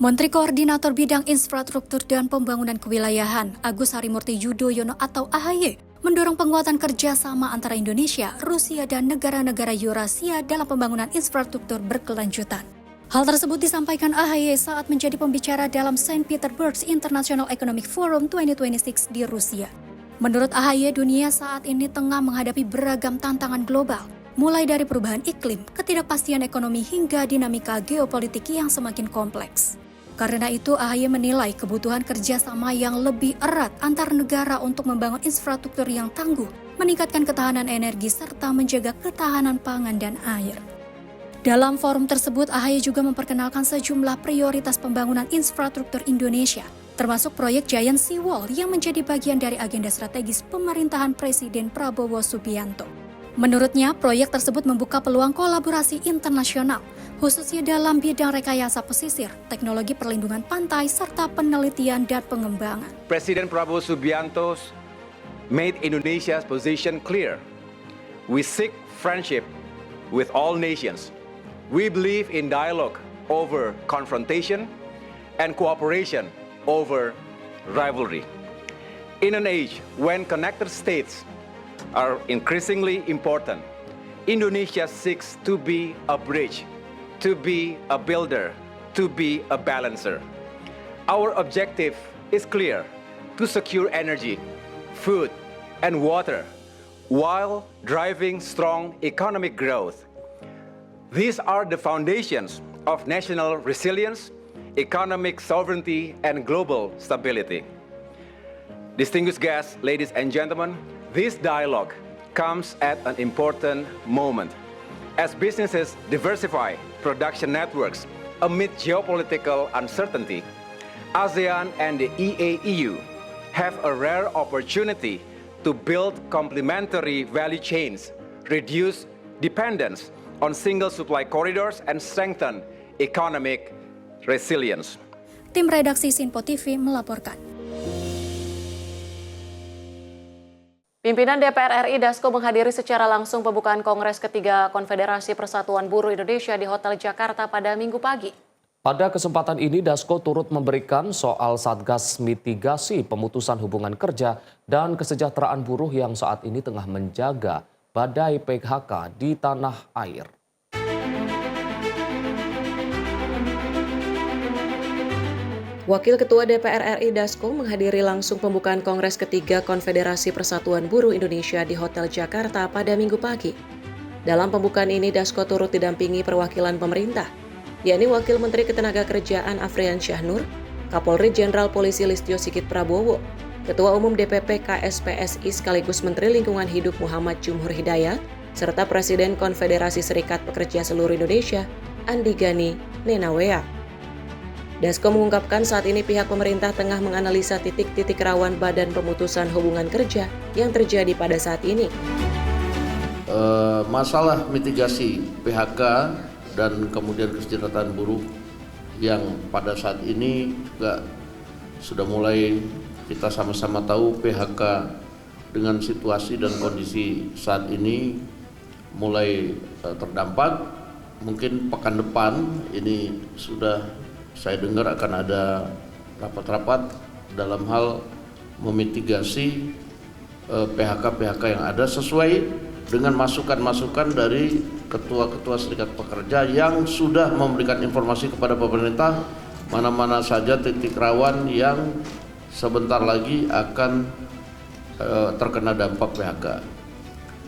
Menteri Koordinator Bidang Infrastruktur dan Pembangunan Kewilayahan Agus Harimurti Yudhoyono atau AHY mendorong penguatan kerjasama antara Indonesia, Rusia, dan negara-negara Eurasia dalam pembangunan infrastruktur berkelanjutan. Hal tersebut disampaikan AHY saat menjadi pembicara dalam St. Petersburg International Economic Forum 2026 di Rusia. Menurut AHY, dunia saat ini tengah menghadapi beragam tantangan global, mulai dari perubahan iklim, ketidakpastian ekonomi, hingga dinamika geopolitik yang semakin kompleks. Karena itu, AHY menilai kebutuhan kerjasama yang lebih erat antar negara untuk membangun infrastruktur yang tangguh, meningkatkan ketahanan energi, serta menjaga ketahanan pangan dan air. Dalam forum tersebut, AHY juga memperkenalkan sejumlah prioritas pembangunan infrastruktur Indonesia, termasuk proyek Giant Sea Wall yang menjadi bagian dari agenda strategis pemerintahan Presiden Prabowo Subianto. Menurutnya, proyek tersebut membuka peluang kolaborasi internasional, khususnya dalam bidang rekayasa pesisir, teknologi perlindungan pantai, serta penelitian dan pengembangan. Presiden Prabowo Subianto made Indonesia's position clear. We seek friendship with all nations. We believe in dialogue over confrontation and cooperation over rivalry. In an age when connected states are increasingly important, Indonesia seeks to be a bridge, to be a builder, to be a balancer. Our objective is clear: to secure energy, food, and water while driving strong economic growth. These are the foundations of national resilience, economic sovereignty, and global stability. Distinguished guests, ladies and gentlemen, this dialogue comes at an important moment. As businesses diversify production networks amid geopolitical uncertainty, ASEAN and the EAEU have a rare opportunity to build complementary value chains, reduce dependence on single supply corridors, and strengthen economic resilience. Tim redaksi Sinpo TV melaporkan. Pimpinan DPR RI Dasko menghadiri secara langsung pembukaan Kongres ketiga Konfederasi Persatuan Buruh Indonesia di Hotel Jakarta pada Minggu pagi. Pada kesempatan ini, Dasko turut memberikan soal Satgas mitigasi pemutusan hubungan kerja dan kesejahteraan buruh yang saat ini tengah menjaga badai PHK di tanah air. Wakil Ketua DPR RI Dasko menghadiri langsung pembukaan Kongres ketiga Konfederasi Persatuan Buruh Indonesia di Hotel Jakarta pada Minggu pagi. Dalam pembukaan ini, Dasko turut didampingi perwakilan pemerintah, yakni Wakil Menteri Ketenagakerjaan Afrian Syahnur, Kapolri Jenderal Polisi Listio Sigit Prabowo, Ketua Umum DPP KSPSI sekaligus Menteri Lingkungan Hidup Muhammad Jumhur Hidayat, serta Presiden Konfederasi Serikat Pekerja Seluruh Indonesia, Andi Gani Nenawea. Dasko mengungkapkan saat ini pihak pemerintah tengah menganalisa titik-titik rawan badan pemutusan hubungan kerja yang terjadi pada saat ini. Masalah mitigasi PHK dan kemudian kesejahteraan buruh yang pada saat ini juga sudah mulai kita sama-sama tahu PHK dengan situasi dan kondisi saat ini mulai terdampak. Mungkin pekan depan ini sudah saya dengar akan ada rapat-rapat dalam hal memitigasi PHK-PHK yang ada sesuai dengan masukan-masukan dari ketua-ketua serikat pekerja yang sudah memberikan informasi kepada pemerintah mana-mana saja titik rawan yang sebentar lagi akan terkena dampak PHK.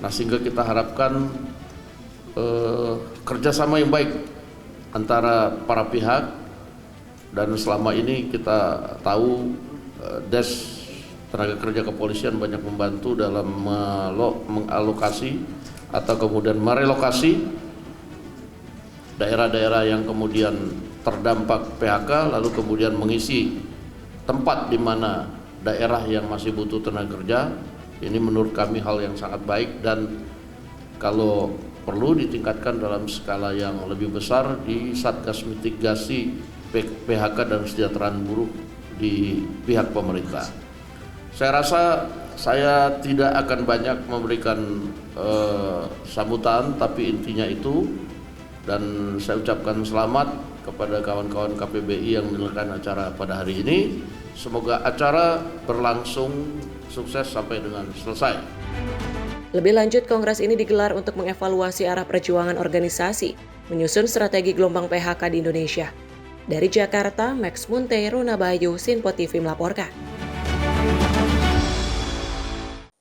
Nah, sehingga kita harapkan kerjasama yang baik antara para pihak. Dan selama ini kita tahu Des Tenaga Kerja Kepolisian banyak membantu dalam mengalokasi atau kemudian merelokasi daerah-daerah yang kemudian terdampak PHK, lalu kemudian mengisi tempat di mana daerah yang masih butuh tenaga kerja. Ini menurut kami hal yang sangat baik, dan kalau perlu ditingkatkan dalam skala yang lebih besar di Satgas Mitigasi PHK dan Kesejahteraan Buruh di pihak pemerintah. Saya rasa saya tidak akan banyak memberikan sambutan, tapi intinya itu, dan saya ucapkan selamat kepada kawan-kawan KPBI yang menyelenggarakan acara pada hari ini. Semoga acara berlangsung sukses sampai dengan selesai. Lebih lanjut, kongres ini digelar untuk mengevaluasi arah perjuangan organisasi menyusun strategi gelombang PHK di Indonesia. Dari Jakarta, Max Munte, Runa Bayu, Sinpo TV melaporkan.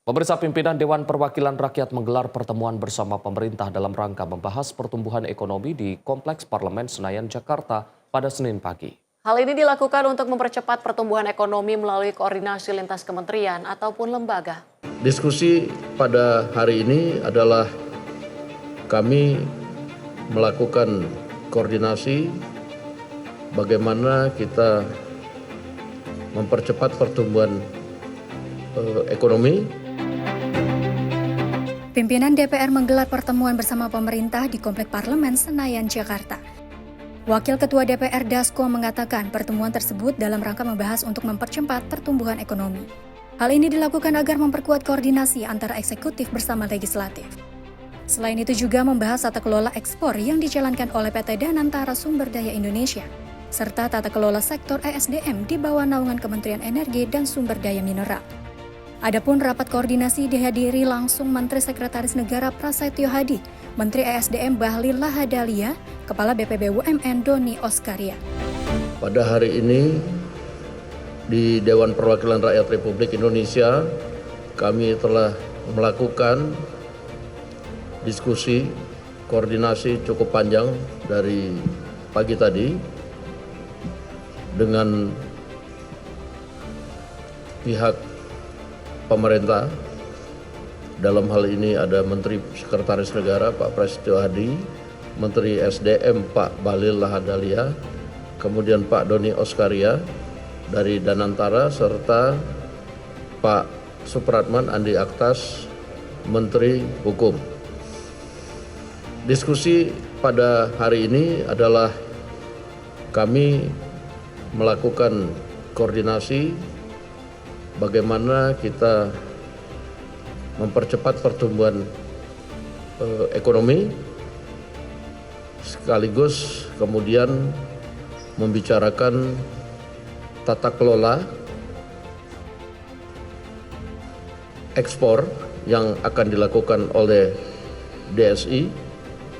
Pemirsa, pimpinan Dewan Perwakilan Rakyat menggelar pertemuan bersama pemerintah dalam rangka membahas pertumbuhan ekonomi di Kompleks Parlemen Senayan, Jakarta pada Senin pagi. Hal ini dilakukan untuk mempercepat pertumbuhan ekonomi melalui koordinasi lintas kementerian ataupun lembaga. Diskusi pada hari ini adalah kami melakukan koordinasi bagaimana kita mempercepat pertumbuhan ekonomi. Pimpinan DPR menggelar pertemuan bersama pemerintah di Kompleks Parlemen Senayan, Jakarta. Wakil Ketua DPR Dasko mengatakan pertemuan tersebut dalam rangka membahas untuk mempercepat pertumbuhan ekonomi. Hal ini dilakukan agar memperkuat koordinasi antara eksekutif bersama legislatif. Selain itu juga membahas tata kelola ekspor yang dijalankan oleh PT Danantara Sumber Daya Indonesia, serta tata kelola sektor ESDM di bawah naungan Kementerian Energi dan Sumber Daya Mineral. Adapun rapat koordinasi dihadiri langsung Menteri Sekretaris Negara Prasetyo Hadi, Menteri ESDM Bahlil Lahadalia, Kepala BPBUMN Doni Oskaria. Pada hari ini di Dewan Perwakilan Rakyat Republik Indonesia kami telah melakukan diskusi koordinasi cukup panjang dari pagi tadi dengan pihak pemerintah. Dalam hal ini ada Menteri Sekretaris Negara Pak Prasetyo Hadi, Menteri SDM Pak Bahlil Lahadalia, kemudian Pak Doni Oskaria dari Danantara, serta Pak Supratman Andi Aktas, Menteri Hukum. Diskusi pada hari ini adalah kami melakukan koordinasi bagaimana kita mempercepat pertumbuhan ekonomi, sekaligus kemudian membicarakan tata kelola ekspor yang akan dilakukan oleh DSI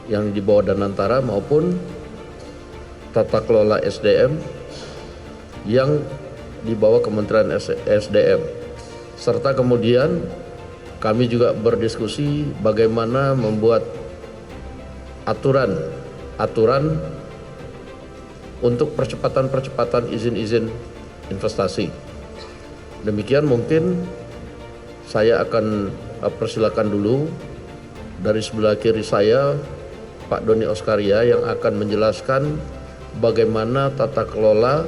yang di bawah Danantara maupun tata kelola SDM yang di bawah Kementerian SDM. Serta kemudian kami juga berdiskusi bagaimana membuat aturan untuk percepatan izin-izin investasi. Demikian mungkin saya akan persilakan dulu dari sebelah kiri saya Pak Doni Oskaria yang akan menjelaskan bagaimana tata kelola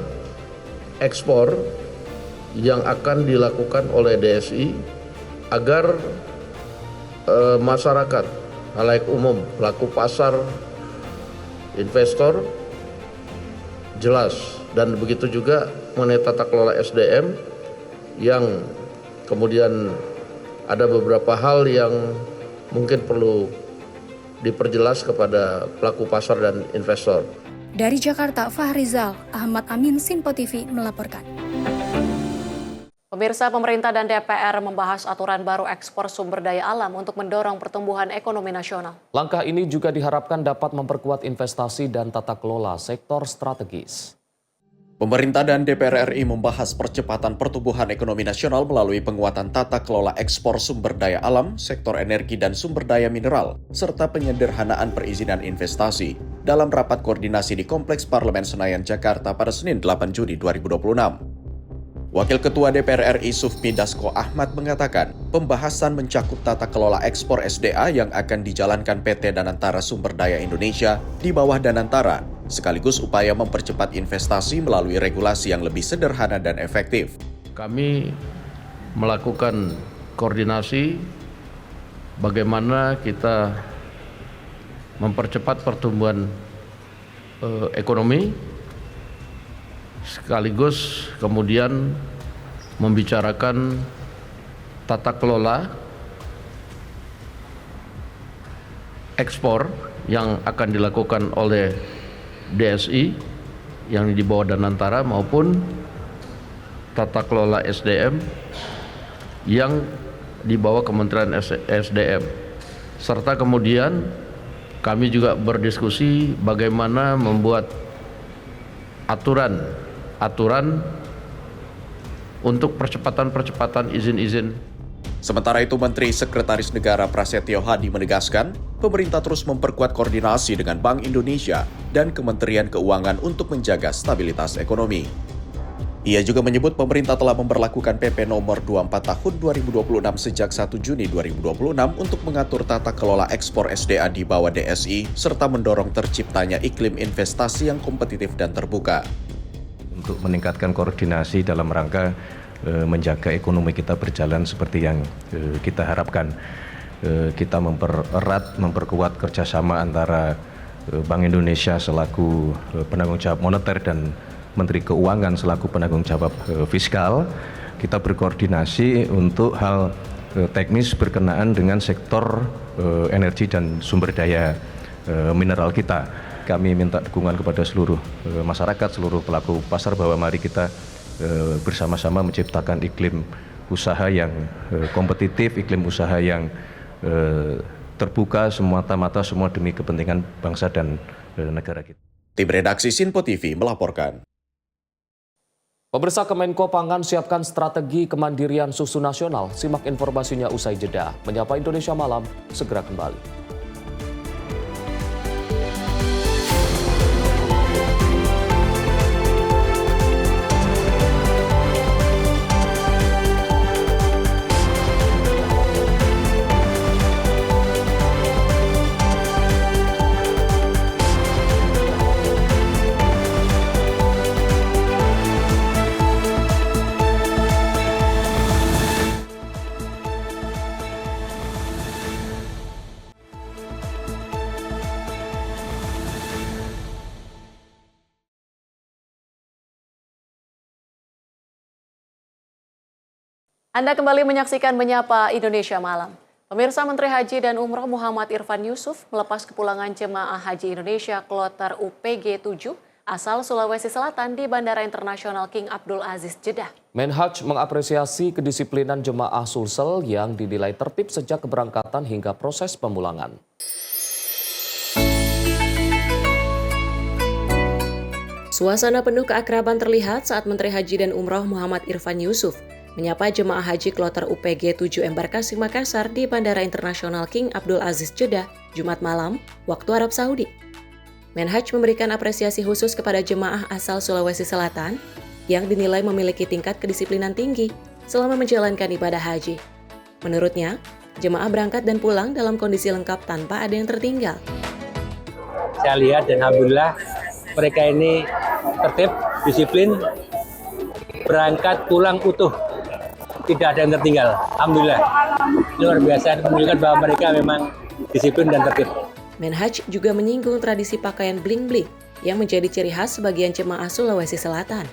ekspor yang akan dilakukan oleh DSI agar masyarakat, halayak umum, pelaku pasar, investor jelas, dan begitu juga mengenai tata kelola SDM yang kemudian ada beberapa hal yang mungkin perlu diperjelas kepada pelaku pasar dan investor. Dari Jakarta, Fahrizal Ahmad Amin, Sinpo TV melaporkan. Pemirsa, pemerintah dan DPR membahas aturan baru ekspor sumber daya alam untuk mendorong pertumbuhan ekonomi nasional. Langkah ini juga diharapkan dapat memperkuat investasi dan tata kelola sektor strategis. Pemerintah dan DPR RI membahas percepatan pertumbuhan ekonomi nasional melalui penguatan tata kelola ekspor sumber daya alam, sektor energi dan sumber daya mineral, serta penyederhanaan perizinan investasi dalam rapat koordinasi di Kompleks Parlemen Senayan, Jakarta pada Senin 8 Juni 2026. Wakil Ketua DPR RI Sufmi Dasko Ahmad mengatakan, pembahasan mencakup tata kelola ekspor SDA yang akan dijalankan PT Danantara Sumber Daya Indonesia di bawah Danantara, sekaligus upaya mempercepat investasi melalui regulasi yang lebih sederhana dan efektif. Kami melakukan koordinasi bagaimana kita mempercepat pertumbuhan ekonomi, sekaligus kemudian membicarakan tata kelola ekspor yang akan dilakukan oleh DSI yang di bawah Danantara maupun tata kelola SDM yang di bawah Kementerian SDM. Serta kemudian kami juga berdiskusi bagaimana membuat aturan untuk percepatan izin-izin. Sementara itu, Menteri Sekretaris Negara Prasetyo Hadi menegaskan, pemerintah terus memperkuat koordinasi dengan Bank Indonesia dan Kementerian Keuangan untuk menjaga stabilitas ekonomi. Ia juga menyebut pemerintah telah memberlakukan PP nomor 24 tahun 2026 sejak 1 Juni 2026 untuk mengatur tata kelola ekspor SDA di bawah DSI serta mendorong terciptanya iklim investasi yang kompetitif dan terbuka. Untuk meningkatkan koordinasi dalam rangka menjaga ekonomi kita berjalan seperti yang kita harapkan. Kita memperkuat kerjasama antara Bank Indonesia selaku penanggung jawab moneter dan Menteri Keuangan selaku penanggung jawab fiskal. Kita berkoordinasi untuk hal teknis berkenaan dengan sektor energi dan sumber daya mineral kita. Kami minta dukungan kepada seluruh masyarakat, seluruh pelaku pasar bahwa mari kita bersama-sama menciptakan iklim usaha yang kompetitif, iklim usaha yang terbuka semata-mata semua demi kepentingan bangsa dan negara kita. Tim redaksi Sinpo TV melaporkan. Pemirsa, Kemenko Pangan siapkan strategi kemandirian susu nasional. Simak informasinya usai jeda. Menyapa Indonesia Malam, segera kembali. Anda kembali menyaksikan Menyapa Indonesia Malam. Pemirsa, Menteri Haji dan Umroh Muhammad Irfan Yusuf melepas kepulangan jemaah haji Indonesia kloter UPG 7 asal Sulawesi Selatan di Bandara Internasional King Abdul Aziz Jeddah. Menhaj mengapresiasi kedisiplinan jemaah Sulsel yang dinilai tertib sejak keberangkatan hingga proses pemulangan. Suasana penuh keakraban terlihat saat Menteri Haji dan Umroh Muhammad Irfan Yusuf menyapa jemaah haji kloter UPG 7 embarkasi Makassar di Bandara Internasional King Abdul Aziz Jeddah, Jumat malam, waktu Arab Saudi. Menhaj memberikan apresiasi khusus kepada jemaah asal Sulawesi Selatan yang dinilai memiliki tingkat kedisiplinan tinggi selama menjalankan ibadah haji. Menurutnya, jemaah berangkat dan pulang dalam kondisi lengkap tanpa ada yang tertinggal. Saya lihat dan alhamdulillah mereka ini tertib, disiplin, berangkat pulang utuh. Tidak ada yang tertinggal. Alhamdulillah. Luar biasa menunjukkan bahwa mereka memang disiplin dan tertib. Menhaj juga menyinggung tradisi pakaian bling-bling yang menjadi ciri khas sebagian jemaah Sulawesi Selatan.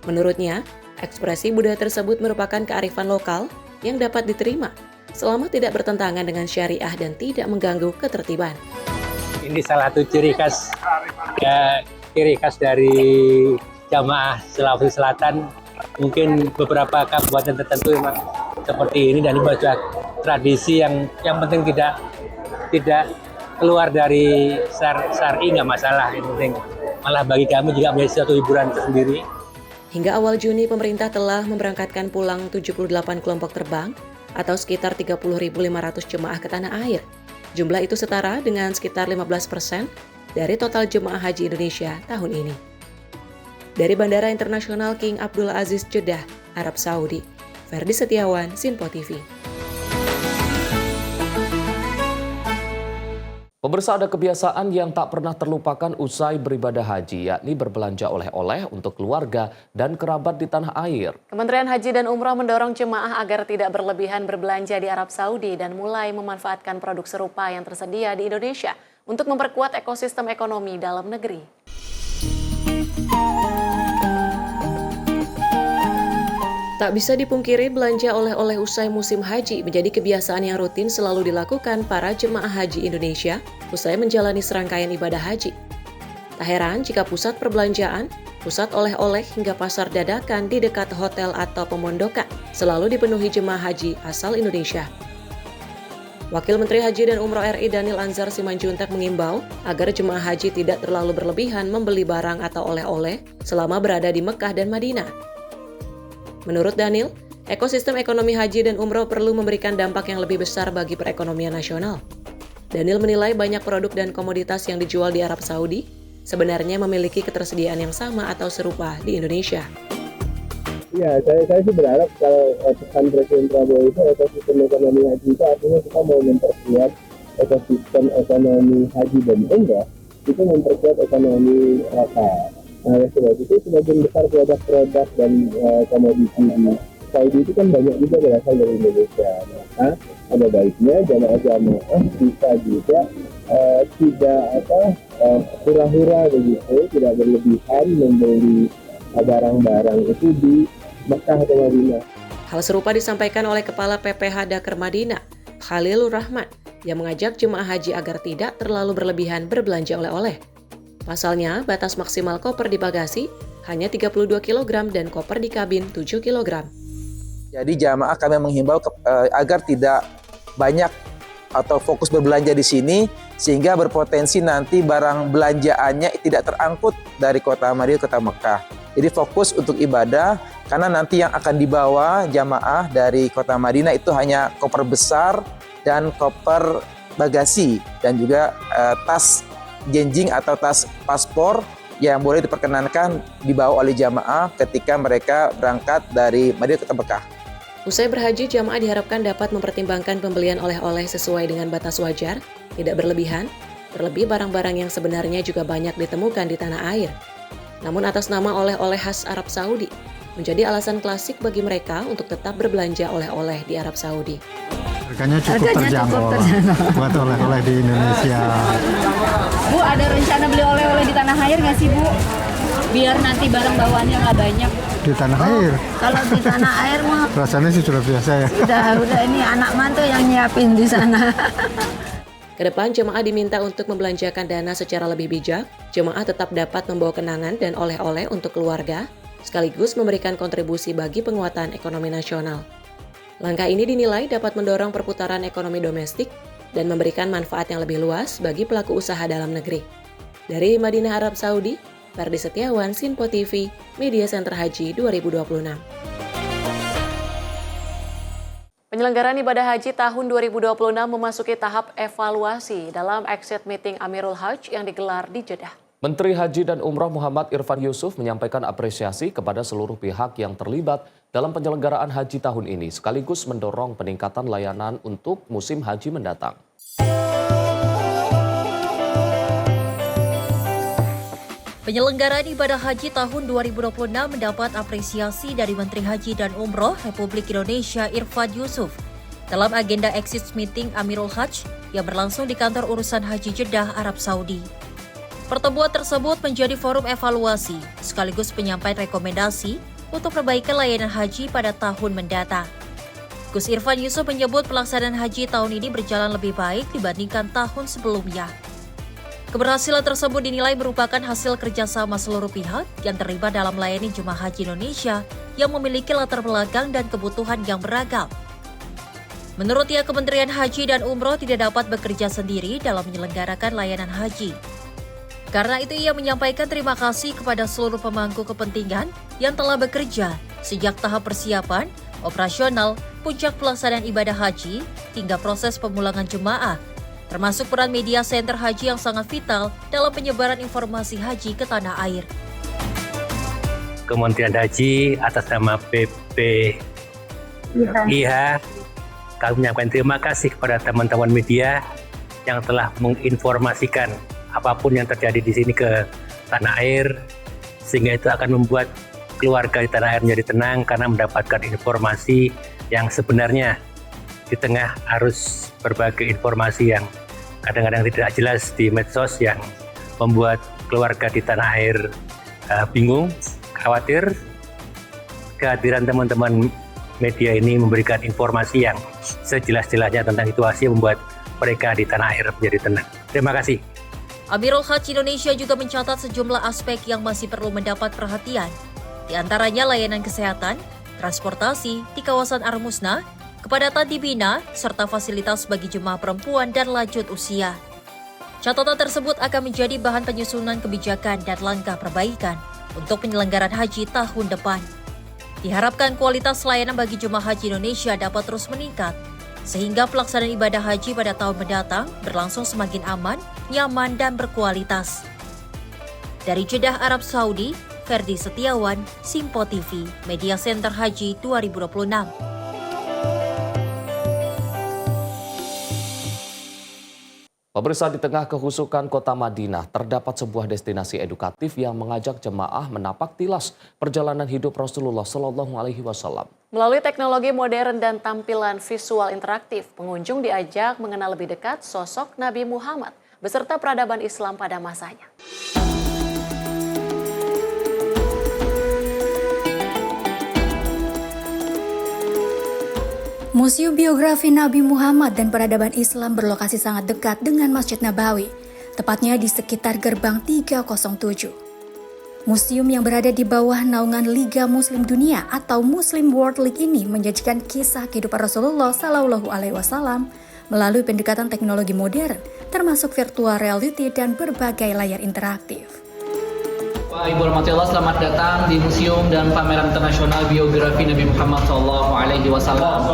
Menurutnya, ekspresi budaya tersebut merupakan kearifan lokal yang dapat diterima selama tidak bertentangan dengan syariah dan tidak mengganggu ketertiban. Ini salah satu ciri khas dari jamaah Sulawesi Selatan. Mungkin beberapa kabupaten tertentu memang seperti ini dan ini adalah tradisi yang penting tidak keluar dari syar'i, nggak masalah, yang penting malah bagi kami juga menjadi suatu hiburan tersendiri. Hingga awal Juni, pemerintah telah memberangkatkan pulang 78 kelompok terbang atau sekitar 30.500 jemaah ke tanah air. Jumlah itu setara dengan sekitar 15% dari total jemaah haji Indonesia tahun ini. Dari Bandara Internasional King Abdul Aziz Jeddah, Arab Saudi, Ferdi Setiawan, Sinpo TV. Pemirsa, ada kebiasaan yang tak pernah terlupakan usai beribadah haji, yakni berbelanja oleh-oleh untuk keluarga dan kerabat di tanah air. Kementerian Haji dan Umroh mendorong jemaah agar tidak berlebihan berbelanja di Arab Saudi dan mulai memanfaatkan produk serupa yang tersedia di Indonesia untuk memperkuat ekosistem ekonomi dalam negeri. Tak bisa dipungkiri, belanja oleh-oleh usai musim haji menjadi kebiasaan yang rutin selalu dilakukan para jemaah haji Indonesia usai menjalani serangkaian ibadah haji. Tak heran jika pusat perbelanjaan, pusat oleh-oleh hingga pasar dadakan di dekat hotel atau pemondokan selalu dipenuhi jemaah haji asal Indonesia. Wakil Menteri Haji dan Umroh RI Daniel Anzar Simanjuntak mengimbau agar jemaah haji tidak terlalu berlebihan membeli barang atau oleh-oleh selama berada di Mekah dan Madinah. Menurut Daniel, ekosistem ekonomi haji dan umroh perlu memberikan dampak yang lebih besar bagi perekonomian nasional. Daniel menilai banyak produk dan komoditas yang dijual di Arab Saudi sebenarnya memiliki ketersediaan yang sama atau serupa di Indonesia. Ya, saya sih berharap kalau pesan Presiden Prabowo itu ekosistem ekonomi haji itu artinya kita mau memperkuat ekosistem ekonomi haji dan umroh, itu memperkuat ekonomi lokal. Nah, sebab itu sebagian besar produk-produk dan komoditi di Saudi itu kan banyak juga berasal dari Indonesia. Nah, ada baiknya jamaah-jamaah bisa juga tidak hura-hura begitu, tidak berlebihan membeli barang-barang itu di Mekah atau Madinah. Hal serupa disampaikan oleh Kepala PPH Daker Madinah, Khalilur Rahman, yang mengajak jemaah haji agar tidak terlalu berlebihan berbelanja oleh-oleh. Pasalnya, batas maksimal koper di bagasi hanya 32 kg dan koper di kabin 7 kg. Jadi jamaah kami menghimbau agar tidak banyak atau fokus berbelanja di sini sehingga berpotensi nanti barang belanjaannya tidak terangkut dari kota Madinah ke kota Mekah. Jadi fokus untuk ibadah karena nanti yang akan dibawa jamaah dari kota Madinah itu hanya koper besar dan koper bagasi dan juga tas jenjing atau tas paspor yang boleh diperkenankan dibawa oleh jamaah ketika mereka berangkat dari Madinah ke Mekah. Usai berhaji, jamaah diharapkan dapat mempertimbangkan pembelian oleh-oleh sesuai dengan batas wajar, tidak berlebihan, terlebih barang-barang yang sebenarnya juga banyak ditemukan di tanah air. Namun atas nama oleh-oleh khas Arab Saudi, menjadi alasan klasik bagi mereka untuk tetap berbelanja oleh-oleh di Arab Saudi. Harganya cukup terjangkau buat oleh-oleh di Indonesia. Bu, ada rencana beli oleh-oleh di tanah air nggak sih, Bu? Biar nanti barang bawaannya nggak banyak. Di tanah air? Kalau di tanah air mah rasanya sih sudah biasa ya. Udah ini anak mantu yang nyiapin di sana. Kedepan jemaah diminta untuk membelanjakan dana secara lebih bijak. Jemaah tetap dapat membawa kenangan dan oleh-oleh untuk keluarga, sekaligus memberikan kontribusi bagi penguatan ekonomi nasional. Langkah ini dinilai dapat mendorong perputaran ekonomi domestik dan memberikan manfaat yang lebih luas bagi pelaku usaha dalam negeri. Dari Madinah, Arab Saudi, Ferdi Setiawan, Sinpo TV, Media Center Haji 2026. Penyelenggaraan ibadah haji tahun 2026 memasuki tahap evaluasi dalam exit meeting Amirul Hajj yang digelar di Jeddah. Menteri Haji dan Umroh Muhammad Irfan Yusuf menyampaikan apresiasi kepada seluruh pihak yang terlibat dalam penyelenggaraan haji tahun ini, sekaligus mendorong peningkatan layanan untuk musim haji mendatang. Penyelenggaraan ibadah haji tahun 2026 mendapat apresiasi dari Menteri Haji dan Umroh Republik Indonesia Irfan Yusuf dalam agenda exit meeting Amirul Hajj yang berlangsung di kantor urusan haji Jeddah, Arab Saudi. Pertemuan tersebut menjadi forum evaluasi sekaligus penyampaian rekomendasi untuk perbaikan layanan haji pada tahun mendatang. Gus Irfan Yusuf menyebut pelaksanaan haji tahun ini berjalan lebih baik dibandingkan tahun sebelumnya. Keberhasilan tersebut dinilai merupakan hasil kerjasama seluruh pihak yang terlibat dalam melayani jemaah haji Indonesia yang memiliki latar belakang dan kebutuhan yang beragam. Menurutnya, Kementerian Haji dan Umroh tidak dapat bekerja sendiri dalam menyelenggarakan layanan haji. Karena itu ia menyampaikan terima kasih kepada seluruh pemangku kepentingan yang telah bekerja sejak tahap persiapan, operasional, puncak pelaksanaan ibadah haji, hingga proses pemulangan jemaah, termasuk peran media center haji yang sangat vital dalam penyebaran informasi haji ke tanah air. Kementerian Haji atas nama PPIH, kami menyampaikan terima kasih kepada teman-teman media yang telah menginformasikan apapun yang terjadi di sini ke tanah air, sehingga itu akan membuat keluarga di tanah air menjadi tenang karena mendapatkan informasi yang sebenarnya di tengah arus berbagai informasi yang kadang-kadang tidak jelas di medsos yang membuat keluarga di tanah air bingung, khawatir. Kehadiran teman-teman media ini memberikan informasi yang sejelas-jelasnya tentang situasi yang membuat mereka di tanah air menjadi tenang. Terima kasih. Amirul Hajj Indonesia juga mencatat sejumlah aspek yang masih perlu mendapat perhatian, di antaranya layanan kesehatan, transportasi di kawasan Armusna, kepadatan di Mina, serta fasilitas bagi jemaah perempuan dan lanjut usia. Catatan tersebut akan menjadi bahan penyusunan kebijakan dan langkah perbaikan untuk penyelenggaraan haji tahun depan. Diharapkan kualitas layanan bagi jemaah haji Indonesia dapat terus meningkat, sehingga pelaksanaan ibadah haji pada tahun mendatang berlangsung semakin aman, nyaman, dan berkualitas. Dari Jeddah, Arab Saudi, Ferdi Setiawan, Simpo TV, Media Center Haji 2026. Pemirsa, di tengah kehusukan kota Madinah, terdapat sebuah destinasi edukatif yang mengajak jemaah menapak tilas perjalanan hidup Rasulullah Shallallahu Alaihi Wasallam. Melalui teknologi modern dan tampilan visual interaktif, pengunjung diajak mengenal lebih dekat sosok Nabi Muhammad beserta peradaban Islam pada masanya. Museum Biografi Nabi Muhammad dan Peradaban Islam berlokasi sangat dekat dengan Masjid Nabawi, tepatnya di sekitar Gerbang 307. Museum yang berada di bawah naungan Liga Muslim Dunia atau Muslim World League ini menyajikan kisah kehidupan Rasulullah Shallallahu Alaihi Wasallam melalui pendekatan teknologi modern, termasuk virtual reality dan berbagai layar interaktif. Ibu warahmatullah, selamat datang di Museum dan Pameran Internasional Biografi Nabi Muhammad Sallallahu Alaihi Wasallam.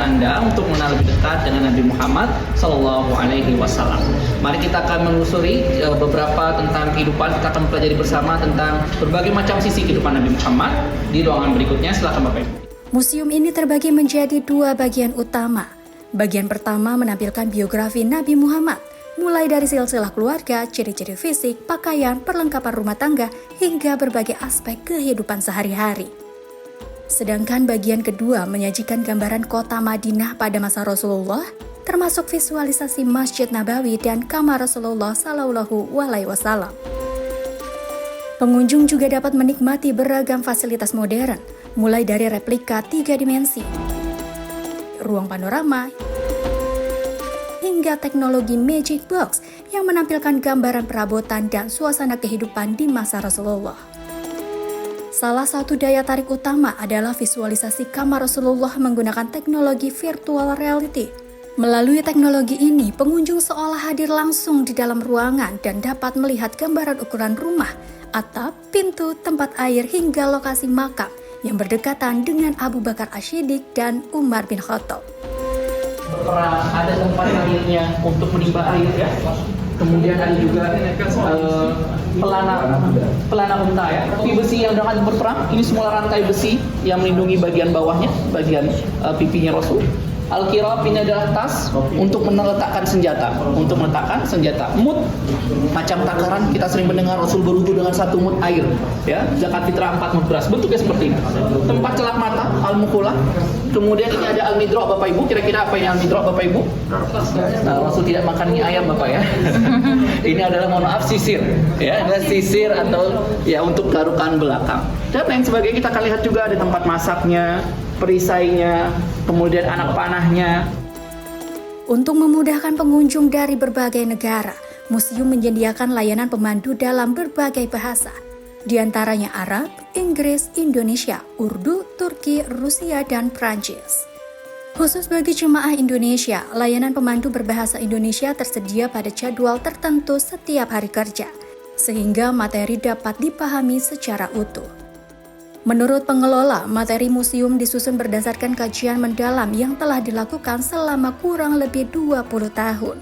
Anda untuk mengenal lebih dekat dengan Nabi Muhammad Sallallahu Alaihi Wasallam. Mari kita akan menelusuri beberapa tentang kehidupan. Kita akan pelajari bersama tentang berbagai macam sisi kehidupan Nabi Muhammad di ruangan berikutnya. Silakan Bapak Ibu. Museum ini terbagi menjadi dua bagian utama. Bagian pertama menampilkan biografi Nabi Muhammad, mulai dari silsilah keluarga, ciri-ciri fisik, pakaian, perlengkapan rumah tangga, hingga berbagai aspek kehidupan sehari-hari. Sedangkan bagian kedua menyajikan gambaran kota Madinah pada masa Rasulullah, termasuk visualisasi Masjid Nabawi dan kamar Rasulullah Shallallahu Alaihi Wasallam. Pengunjung juga dapat menikmati beragam fasilitas modern, mulai dari replika 3 dimensi, ruang panorama, hingga teknologi Magic Box yang menampilkan gambaran perabotan dan suasana kehidupan di masa Rasulullah. Salah satu daya tarik utama adalah visualisasi kamar Rasulullah menggunakan teknologi virtual reality. Melalui teknologi ini, pengunjung seolah hadir langsung di dalam ruangan dan dapat melihat gambaran ukuran rumah, atap, pintu, tempat air, hingga lokasi makam yang berdekatan dengan Abu Bakar As-Siddiq dan Umar bin Khattab. Berperang, ada tempat airnya untuk menimba air ya. Kemudian ada juga pelana unta ya. Pipi besi yang dengan berperang, ini semua rantai besi yang melindungi bagian bawahnya, bagian pipinya Rasul. Al-Kirab ini adalah tas untuk meletakkan senjata, Mut, macam takaran, kita sering mendengar Rasul berwudu dengan 1 mut air, ya. Zakat fitrah 4 mut beras, bentuknya seperti ini. Tempat celak mata, al-mukulah. Kemudian ini ada al-midra, Bapak Ibu. Kira-kira apa ini al-midra, Bapak Ibu? Nah, Rasul tidak makan mie ayam, Bapak ya. Ini adalah, mohon maaf, sisir, ya. Ada sisir atau ya untuk garukan belakang. Dan lain sebagainya. Kita akan lihat juga ada tempat masaknya, perisainya, kemudian anak panahnya. Untuk memudahkan pengunjung dari berbagai negara, museum menyediakan layanan pemandu dalam berbagai bahasa, di antaranya Arab, Inggris, Indonesia, Urdu, Turki, Rusia, dan Prancis. Khusus bagi jemaah Indonesia, layanan pemandu berbahasa Indonesia tersedia pada jadwal tertentu setiap hari kerja, sehingga materi dapat dipahami secara utuh. Menurut pengelola, materi museum disusun berdasarkan kajian mendalam yang telah dilakukan selama kurang lebih 20 tahun.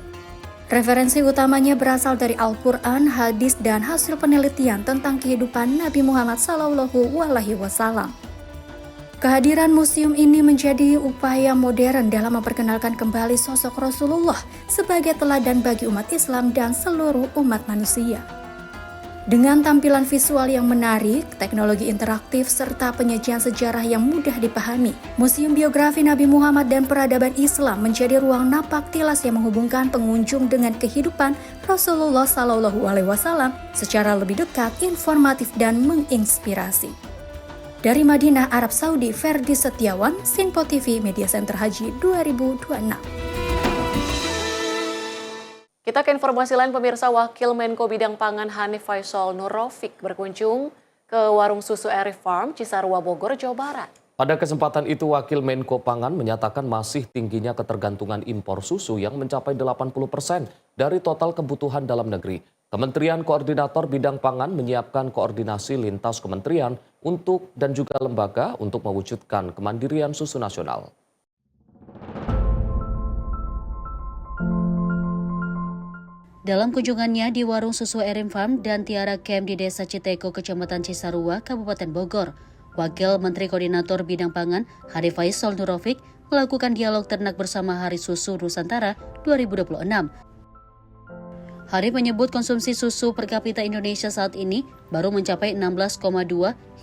Referensi utamanya berasal dari Al-Quran, hadis, dan hasil penelitian tentang kehidupan Nabi Muhammad SAW. Kehadiran museum ini menjadi upaya modern dalam memperkenalkan kembali sosok Rasulullah sebagai teladan bagi umat Islam dan seluruh umat manusia. Dengan tampilan visual yang menarik, teknologi interaktif, serta penyajian sejarah yang mudah dipahami, Museum Biografi Nabi Muhammad dan Peradaban Islam menjadi ruang napak tilas yang menghubungkan pengunjung dengan kehidupan Rasulullah SAW secara lebih dekat, informatif, dan menginspirasi. Dari Madinah, Arab Saudi, Ferdi Setiawan, Sinpo TV, Media Center Haji 2026. Kita ke informasi lain, pemirsa. Wakil Menko Bidang Pangan Hanif Faisal Nurrofiq berkunjung ke warung susu Eri Farm, Cisarua, Bogor, Jawa Barat. Pada kesempatan itu, Wakil Menko Pangan menyatakan masih tingginya ketergantungan impor susu yang mencapai 80% dari total kebutuhan dalam negeri. Kementerian Koordinator Bidang Pangan menyiapkan koordinasi lintas kementerian dan juga lembaga untuk mewujudkan kemandirian susu nasional. Dalam kunjungannya di warung susu Erim Farm dan Tiara Camp di Desa Citeko, Kecamatan Cisarua, Kabupaten Bogor, Wakil Menteri Koordinator Bidang Pangan Hanif Faisal Nurrofiq melakukan dialog ternak bersama Hari Susu Nusantara 2026. Hanif menyebut konsumsi susu per kapita Indonesia saat ini baru mencapai 16,2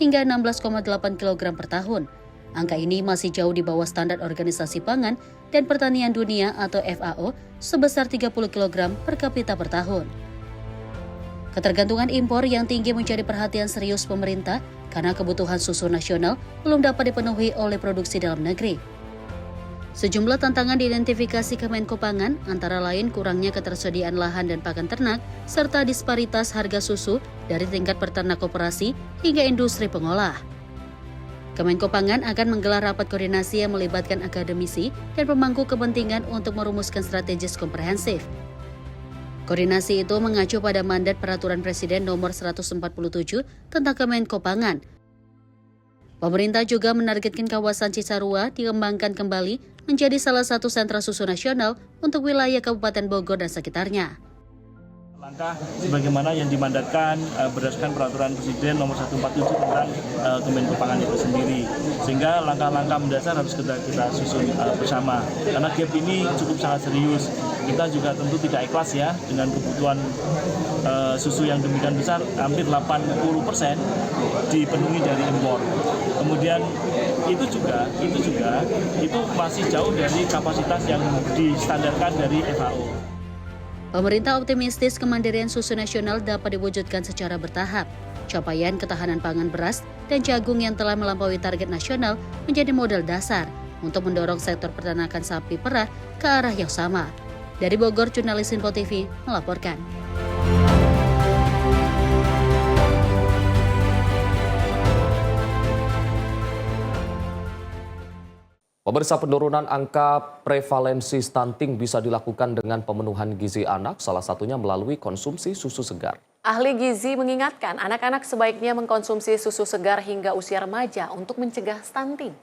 hingga 16,8 kg per tahun. Angka ini masih jauh di bawah standar Organisasi Pangan dan Pertanian Dunia atau FAO sebesar 30 kg per kapita per tahun. Ketergantungan impor yang tinggi menjadi perhatian serius pemerintah karena kebutuhan susu nasional belum dapat dipenuhi oleh produksi dalam negeri. Sejumlah tantangan diidentifikasi Kemenko Pangan, antara lain kurangnya ketersediaan lahan dan pakan ternak, serta disparitas harga susu dari tingkat peternak koperasi hingga industri pengolah. Kemenko Pangan akan menggelar rapat koordinasi yang melibatkan akademisi dan pemangku kepentingan untuk merumuskan strategis komprehensif. Koordinasi itu mengacu pada mandat Peraturan Presiden Nomor 147 tentang Kemenko Pangan. Pemerintah juga menargetkan kawasan Cisarua dikembangkan kembali menjadi salah satu sentra susu nasional untuk wilayah Kabupaten Bogor dan sekitarnya. Langkah sebagaimana yang dimandatkan berdasarkan Peraturan Presiden Nomor 147 tentang Kemenko Pangan itu sendiri. Sehingga langkah-langkah mendasar harus kita susun bersama. Karena gap ini cukup sangat serius. Kita juga tentu tidak ikhlas ya dengan kebutuhan susu yang demikian besar, hampir 80% dipenuhi dari impor. Kemudian itu masih jauh dari kapasitas yang distandarkan dari FAO. Pemerintah optimistis kemandirian susu nasional dapat diwujudkan secara bertahap. Capaian ketahanan pangan beras dan jagung yang telah melampaui target nasional menjadi modal dasar untuk mendorong sektor peternakan sapi perah ke arah yang sama. Dari Bogor, jurnalis Sinpo TV melaporkan. Pemirsa, penurunan angka prevalensi stunting bisa dilakukan dengan pemenuhan gizi anak, salah satunya melalui konsumsi susu segar. Ahli gizi mengingatkan anak-anak sebaiknya mengkonsumsi susu segar hingga usia remaja untuk mencegah stunting.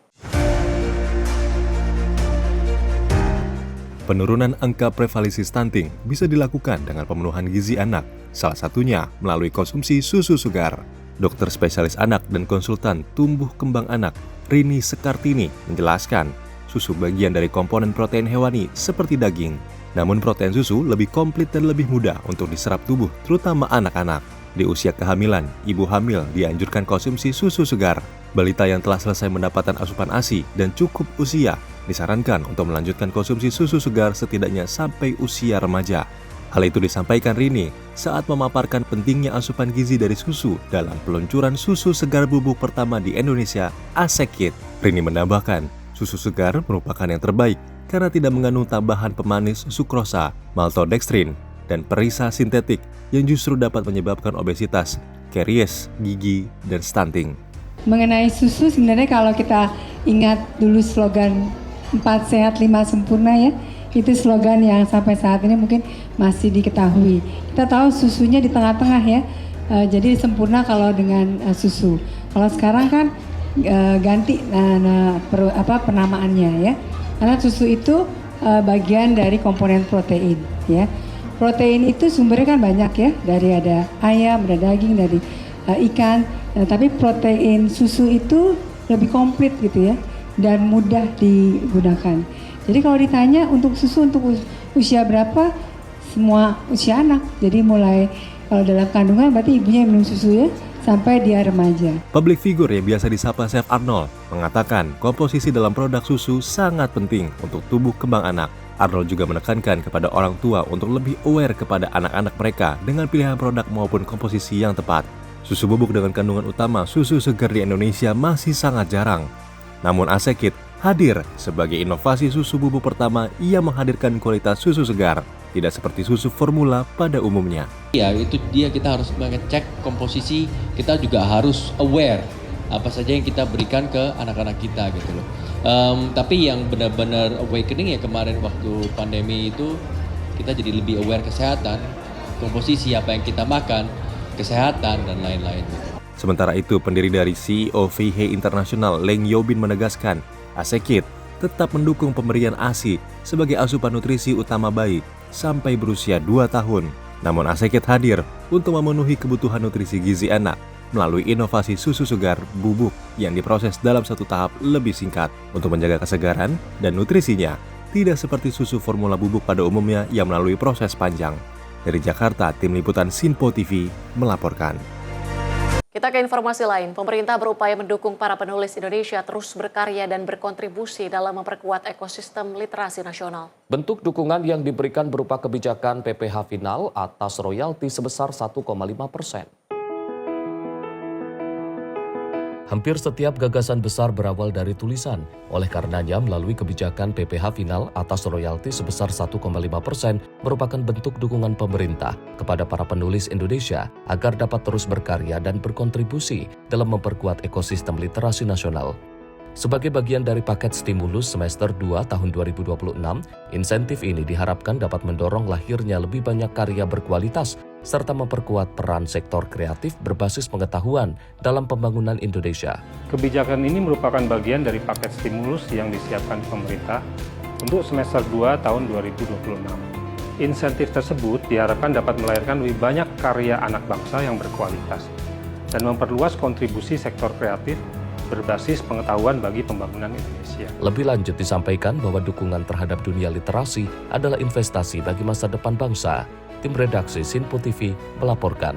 Penurunan angka prevalensi stunting bisa dilakukan dengan pemenuhan gizi anak, salah satunya melalui konsumsi susu segar. Dokter spesialis anak dan konsultan tumbuh kembang anak Rini Sekartini menjelaskan, susu bagian dari komponen protein hewani seperti daging. Namun protein susu lebih komplit dan lebih mudah untuk diserap tubuh, terutama anak-anak. Di usia kehamilan, ibu hamil dianjurkan konsumsi susu segar. Balita yang telah selesai mendapatkan asupan ASI dan cukup usia disarankan untuk melanjutkan konsumsi susu segar setidaknya sampai usia remaja. Hal itu disampaikan Rini saat memaparkan pentingnya asupan gizi dari susu dalam peluncuran susu segar bubuk pertama di Indonesia, Asekit. Rini menambahkan, susu segar merupakan yang terbaik karena tidak mengandung tambahan pemanis sukrosa, maltodextrin, dan perisa sintetik yang justru dapat menyebabkan obesitas, karies, gigi, dan stunting. Mengenai susu, sebenarnya kalau kita ingat dulu slogan 4 sehat 5 sempurna ya, itu slogan yang sampai saat ini mungkin masih diketahui. Kita tahu susunya di tengah-tengah ya, jadi sempurna kalau dengan susu. Kalau sekarang kan ganti penamaannya ya, karena susu itu bagian dari komponen protein ya. Protein itu sumbernya kan banyak ya, dari ada ayam, ada daging, dari ikan. Tapi protein susu itu lebih komplit gitu ya, dan mudah digunakan. Jadi kalau ditanya untuk susu untuk usia berapa, semua usia anak. Jadi mulai Kalau dalam kandungan berarti ibunya yang minum susu ya sampai dia remaja. Public figure yang biasa disapa Chef Arnold mengatakan komposisi dalam produk susu sangat penting untuk tumbuh kembang anak. Arnold juga menekankan kepada orang tua untuk lebih aware kepada anak-anak mereka dengan pilihan produk maupun komposisi yang tepat. Susu bubuk dengan kandungan utama susu segar di Indonesia masih sangat jarang. Namun Asekit hadir sebagai inovasi susu bubuk pertama yang menghadirkan kualitas susu segar. Tidak seperti susu formula pada umumnya. Ya, itu dia, kita harus mengecek komposisi, kita juga harus aware apa saja yang kita berikan ke anak-anak kita gitu loh. Tapi yang benar-benar awakening ya kemarin waktu pandemi itu kita jadi lebih aware kesehatan, komposisi apa yang kita makan, kesehatan dan lain-lain. Sementara itu, pendiri dari CEO VH International Leng Yobin menegaskan, Asekit tetap mendukung pemberian ASI sebagai asupan nutrisi utama bayi sampai berusia 2 tahun. Namun Asekit hadir untuk memenuhi kebutuhan nutrisi gizi anak melalui inovasi susu segar bubuk yang diproses dalam satu tahap lebih singkat untuk menjaga kesegaran dan nutrisinya, tidak seperti susu formula bubuk pada umumnya yang melalui proses panjang. Dari Jakarta, Tim Liputan Sinpo TV melaporkan. Kita ke informasi lain. Pemerintah berupaya mendukung para penulis Indonesia terus berkarya dan berkontribusi dalam memperkuat ekosistem literasi nasional. Bentuk dukungan yang diberikan berupa kebijakan PPh final atas royalti sebesar 1,5%. Hampir setiap gagasan besar berawal dari tulisan. Oleh karenanya, melalui kebijakan PPh final atas royalti sebesar 1,5% merupakan bentuk dukungan pemerintah kepada para penulis Indonesia agar dapat terus berkarya dan berkontribusi dalam memperkuat ekosistem literasi nasional. Sebagai bagian dari paket stimulus semester 2 tahun 2026, insentif ini diharapkan dapat mendorong lahirnya lebih banyak karya berkualitas serta memperkuat peran sektor kreatif berbasis pengetahuan dalam pembangunan Indonesia. Kebijakan ini merupakan bagian dari paket stimulus yang disiapkan pemerintah untuk semester 2 tahun 2026. Insentif tersebut diharapkan dapat melahirkan lebih banyak karya anak bangsa yang berkualitas dan memperluas kontribusi sektor kreatif berbasis pengetahuan bagi pembangunan Indonesia. Lebih lanjut disampaikan bahwa dukungan terhadap dunia literasi adalah investasi bagi masa depan bangsa. Tim redaksi Sinpo TV melaporkan.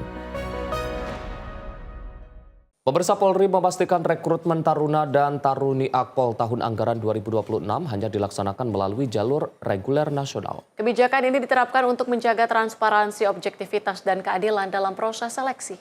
Pemirsa, Polri memastikan rekrutmen Taruna dan Taruni Akpol tahun anggaran 2026 hanya dilaksanakan melalui jalur reguler nasional. Kebijakan ini diterapkan untuk menjaga transparansi, objektivitas, dan keadilan dalam proses seleksi.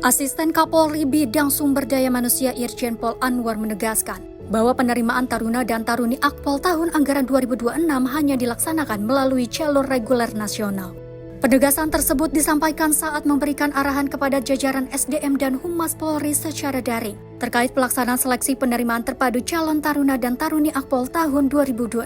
Asisten Kapolri Bidang Sumber Daya Manusia Irjen Pol Anwar menegaskan bahwa penerimaan Taruna dan Taruni Akpol tahun anggaran 2026 hanya dilaksanakan melalui jalur reguler nasional. Penegasan tersebut disampaikan saat memberikan arahan kepada jajaran SDM dan Humas Polri secara daring terkait pelaksanaan seleksi penerimaan terpadu calon Taruna dan Taruni Akpol tahun 2026.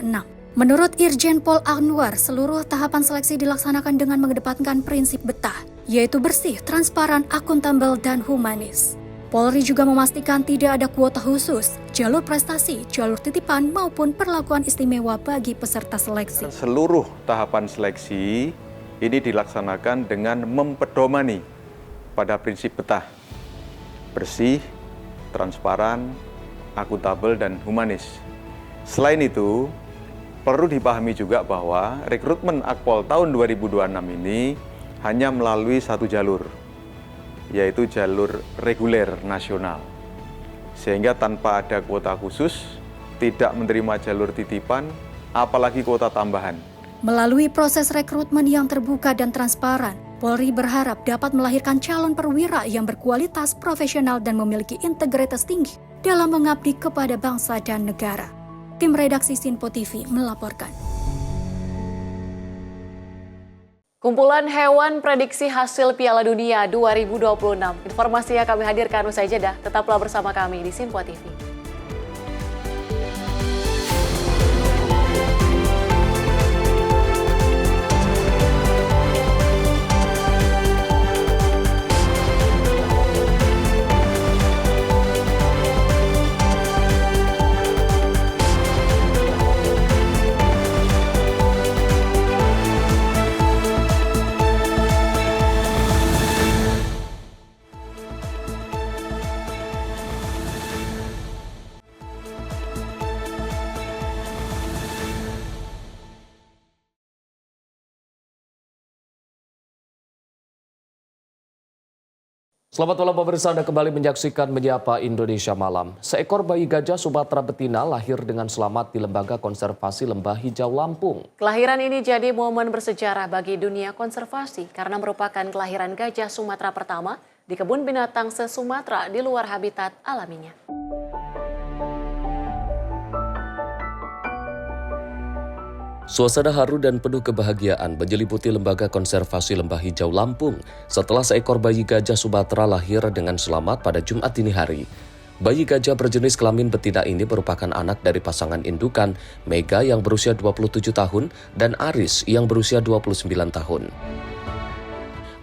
Menurut Irjen Pol Anwar, seluruh tahapan seleksi dilaksanakan dengan mengedepankan prinsip betah, yaitu bersih, transparan, akuntabel, dan humanis. Polri juga memastikan tidak ada kuota khusus, jalur prestasi, jalur titipan, maupun perlakuan istimewa bagi peserta seleksi. Seluruh tahapan seleksi ini dilaksanakan dengan mempedomani pada prinsip betah, bersih, transparan, akuntabel, dan humanis. Selain itu, perlu dipahami juga bahwa rekrutmen Akpol tahun 2026 ini hanya melalui satu jalur, yaitu jalur reguler nasional. Sehingga tanpa ada kuota khusus, tidak menerima jalur titipan, apalagi kuota tambahan. Melalui proses rekrutmen yang terbuka dan transparan, Polri berharap dapat melahirkan calon perwira yang berkualitas, profesional, dan memiliki integritas tinggi dalam mengabdi kepada bangsa dan negara. Tim redaksi Sinpo TV melaporkan. Kumpulan hewan prediksi hasil Piala Dunia 2026. Informasi yang kami hadirkan usai jeda. Tetaplah bersama kami di Sinpo TV. Selamat malam pemirsa, Anda kembali menyaksikan Menyapa Indonesia Malam. Seekor bayi gajah Sumatera betina lahir dengan selamat di Lembaga Konservasi Lembah Hijau Lampung. Kelahiran ini jadi momen bersejarah bagi dunia konservasi karena merupakan kelahiran gajah Sumatera pertama di kebun binatang se-Sumatera di luar habitat alaminya. Suasana haru dan penuh kebahagiaan menyelimuti Lembaga Konservasi Lembah Hijau Lampung setelah seekor bayi gajah Sumatera lahir dengan selamat pada Jumat dini hari. Bayi gajah berjenis kelamin betina ini merupakan anak dari pasangan indukan Mega yang berusia 27 tahun dan Aris yang berusia 29 tahun.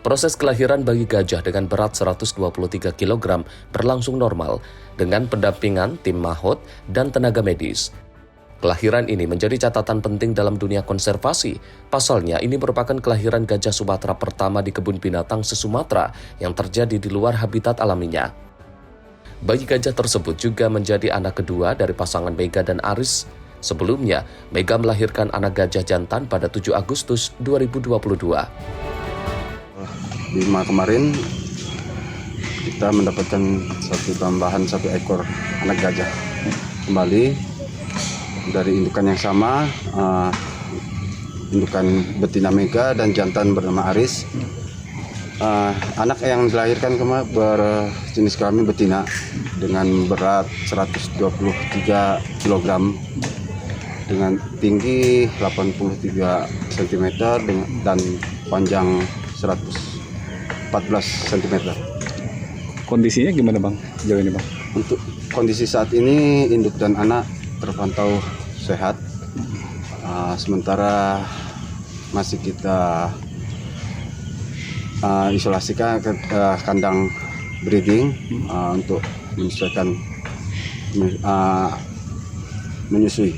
Proses kelahiran bayi gajah dengan berat 123 kg berlangsung normal dengan pendampingan tim mahot dan tenaga medis. Kelahiran ini menjadi catatan penting dalam dunia konservasi. Pasalnya, ini merupakan kelahiran gajah Sumatera pertama di kebun binatang se-Sumatera yang terjadi di luar habitat alaminya. Bayi gajah tersebut juga menjadi anak kedua dari pasangan Mega dan Aris. Sebelumnya, Mega melahirkan anak gajah jantan pada 7 Agustus 2022. Di kemarin, kita mendapatkan satu ekor anak gajah kembali dari indukan yang sama, indukan betina Mega dan jantan bernama Aris. Anak yang dilahirkan berjenis kelamin betina dengan berat 123 kg dengan tinggi 83 cm dan panjang 114 cm. Kondisinya gimana Bang? Sejauh ini Bang? Untuk kondisi saat ini induk dan anak terpantau sehat, sementara masih kita isolasikan ke kandang breeding untuk menyesuaikan menyusui.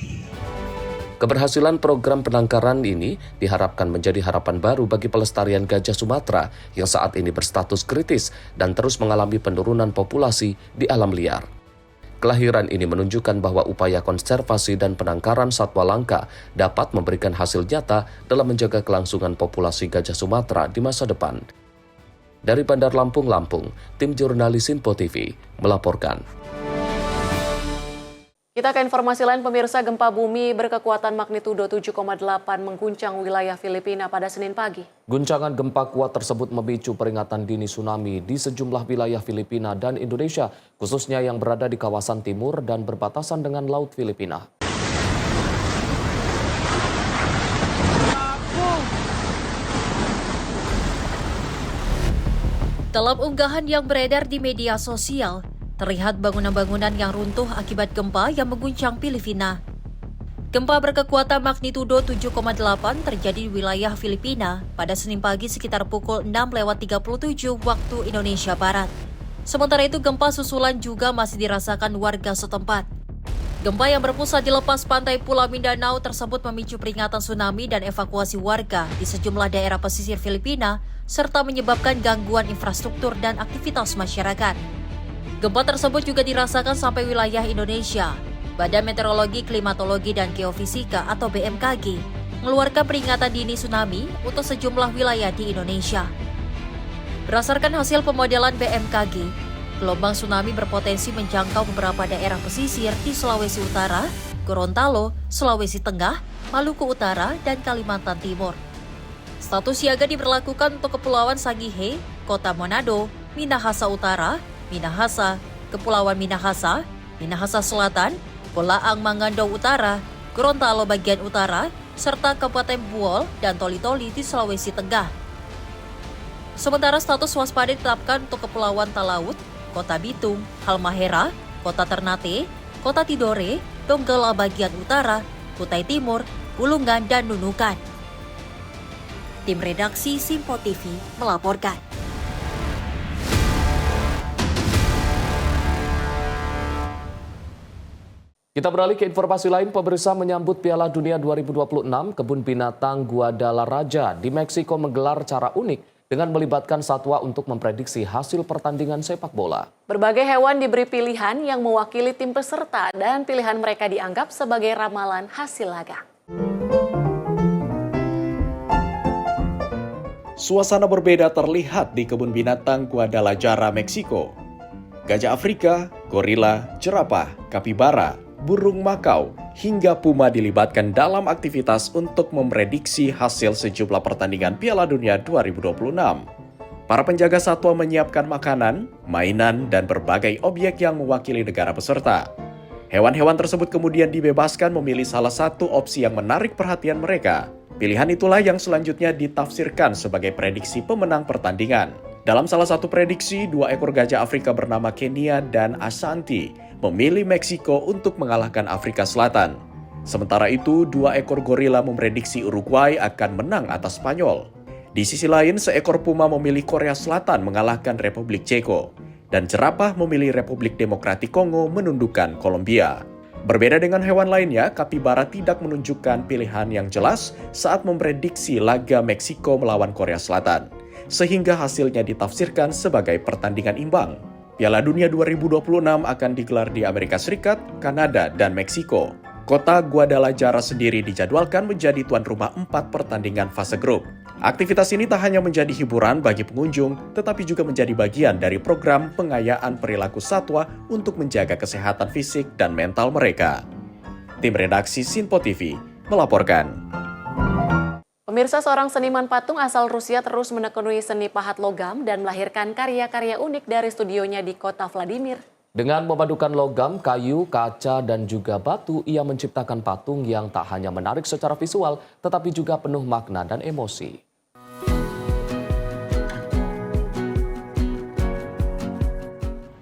Keberhasilan program penangkaran ini diharapkan menjadi harapan baru bagi pelestarian gajah Sumatera yang saat ini berstatus kritis dan terus mengalami penurunan populasi di alam liar. Kelahiran ini menunjukkan bahwa upaya konservasi dan penangkaran satwa langka dapat memberikan hasil nyata dalam menjaga kelangsungan populasi gajah Sumatera di masa depan. Dari Bandar Lampung, tim jurnalis Info TV melaporkan. Kita ke informasi lain, pemirsa. Gempa bumi berkekuatan magnitudo 7,8 mengguncang wilayah Filipina pada Senin pagi. Guncangan gempa kuat tersebut memicu peringatan dini tsunami di sejumlah wilayah Filipina dan Indonesia, khususnya yang berada di kawasan timur dan berbatasan dengan Laut Filipina. Dalam unggahan yang beredar di media sosial, terlihat bangunan-bangunan yang runtuh akibat gempa yang mengguncang Filipina. Gempa berkekuatan magnitudo 7,8 terjadi di wilayah Filipina pada Senin pagi sekitar pukul 6:37 waktu Indonesia Barat. Sementara itu gempa susulan juga masih dirasakan warga setempat. Gempa yang berpusat di lepas pantai Pulau Mindanao tersebut memicu peringatan tsunami dan evakuasi warga di sejumlah daerah pesisir Filipina serta menyebabkan gangguan infrastruktur dan aktivitas masyarakat. Gempa tersebut juga dirasakan sampai wilayah Indonesia. Badan Meteorologi, Klimatologi, dan Geofisika atau BMKG mengeluarkan peringatan dini tsunami untuk sejumlah wilayah di Indonesia. Berdasarkan hasil pemodelan BMKG, gelombang tsunami berpotensi menjangkau beberapa daerah pesisir di Sulawesi Utara, Gorontalo, Sulawesi Tengah, Maluku Utara, dan Kalimantan Timur. Status siaga diberlakukan untuk Kepulauan Sangihe, Kota Manado, Minahasa Utara, Minahasa, Kepulauan Minahasa, Minahasa Selatan, Bolaang Mangandau Utara, Gorontalo bagian utara, serta Kabupaten Buol dan Toli-Toli di Sulawesi Tengah. Sementara status waspada ditetapkan untuk Kepulauan Talaut, Kota Bitung, Halmahera, Kota Ternate, Kota Tidore, Donggala bagian utara, Kutai Timur, Bulungan, dan Nunukan. Tim redaksi Simpo TV melaporkan. Kita beralih ke informasi lain, pemirsa. Menyambut Piala Dunia 2026, Kebun Binatang Guadalajara di Meksiko menggelar cara unik dengan melibatkan satwa untuk memprediksi hasil pertandingan sepak bola. Berbagai hewan diberi pilihan yang mewakili tim peserta dan pilihan mereka dianggap sebagai ramalan hasil laga. Suasana berbeda terlihat di kebun binatang Guadalajara, Meksiko. Gajah Afrika, gorila, jerapah, kapibara, burung makau, hingga puma dilibatkan dalam aktivitas untuk memprediksi hasil sejumlah pertandingan Piala Dunia 2026. Para penjaga satwa menyiapkan makanan, mainan, dan berbagai objek yang mewakili negara peserta. Hewan-hewan tersebut kemudian dibebaskan memilih salah satu opsi yang menarik perhatian mereka. Pilihan itulah yang selanjutnya ditafsirkan sebagai prediksi pemenang pertandingan. Dalam salah satu prediksi, 2 ekor gajah Afrika bernama Kenia dan Ashanti memilih Meksiko untuk mengalahkan Afrika Selatan. Sementara itu, 2 ekor gorila memprediksi Uruguay akan menang atas Spanyol. Di sisi lain, seekor puma memilih Korea Selatan mengalahkan Republik Ceko, dan jerapah memilih Republik Demokratik Kongo menundukkan Kolombia. Berbeda dengan hewan lainnya, kapibara tidak menunjukkan pilihan yang jelas saat memprediksi laga Meksiko melawan Korea Selatan, sehingga hasilnya ditafsirkan sebagai pertandingan imbang. Piala Dunia 2026 akan digelar di Amerika Serikat, Kanada, dan Meksiko. Kota Guadalajara sendiri dijadwalkan menjadi tuan rumah 4 pertandingan fase grup. Aktivitas ini tak hanya menjadi hiburan bagi pengunjung, tetapi juga menjadi bagian dari program pengayaan perilaku satwa untuk menjaga kesehatan fisik dan mental mereka. Tim redaksi Sinpo TV melaporkan. Pemirsa, seorang seniman patung asal Rusia terus menekuni seni pahat logam dan melahirkan karya-karya unik dari studionya di kota Vladimir. Dengan memadukan logam, kayu, kaca, dan juga batu, ia menciptakan patung yang tak hanya menarik secara visual, tetapi juga penuh makna dan emosi.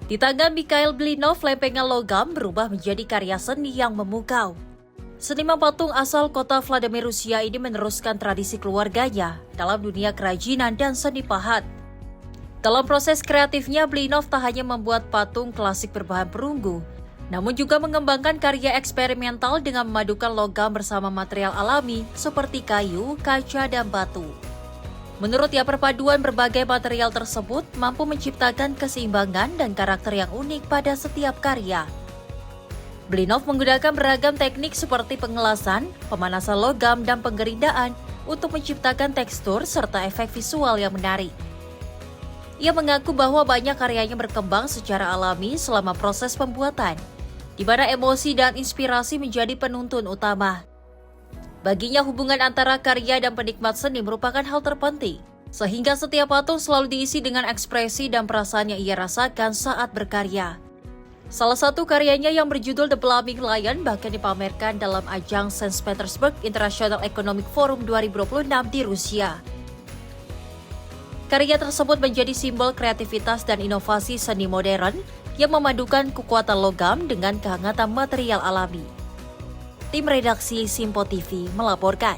Di tangan Mikhail Blinov, lempengan logam berubah menjadi karya seni yang memukau. Seniman patung asal kota Vladimir, Rusia ini meneruskan tradisi keluarganya dalam dunia kerajinan dan seni pahat. Dalam proses kreatifnya, Blinov tak hanya membuat patung klasik berbahan perunggu, namun juga mengembangkan karya eksperimental dengan memadukan logam bersama material alami seperti kayu, kaca, dan batu. Menurutnya, perpaduan berbagai material tersebut mampu menciptakan keseimbangan dan karakter yang unik pada setiap karya. Blinov menggunakan beragam teknik seperti pengelasan, pemanasan logam, dan penggerindaan untuk menciptakan tekstur serta efek visual yang menarik. Ia mengaku bahwa banyak karyanya berkembang secara alami selama proses pembuatan, di mana emosi dan inspirasi menjadi penuntun utama. Baginya, hubungan antara karya dan penikmat seni merupakan hal terpenting, sehingga setiap patung selalu diisi dengan ekspresi dan perasaan yang ia rasakan saat berkarya. Salah satu karyanya yang berjudul The Flaming Lion bahkan dipamerkan dalam ajang St. Petersburg International Economic Forum 2026 di Rusia. Karya tersebut menjadi simbol kreativitas dan inovasi seni modern yang memadukan kekuatan logam dengan kehangatan material alami. Tim redaksi Sinpo TV melaporkan.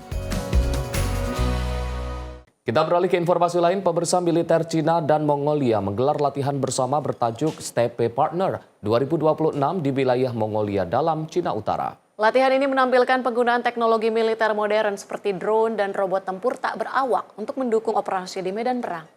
Kita beralih ke informasi lain, pemirsa. Militer Cina dan Mongolia menggelar latihan bersama bertajuk Steppe Partner 2026 di wilayah Mongolia dalam Cina Utara. Latihan ini menampilkan penggunaan teknologi militer modern seperti drone dan robot tempur tak berawak untuk mendukung operasi di medan perang.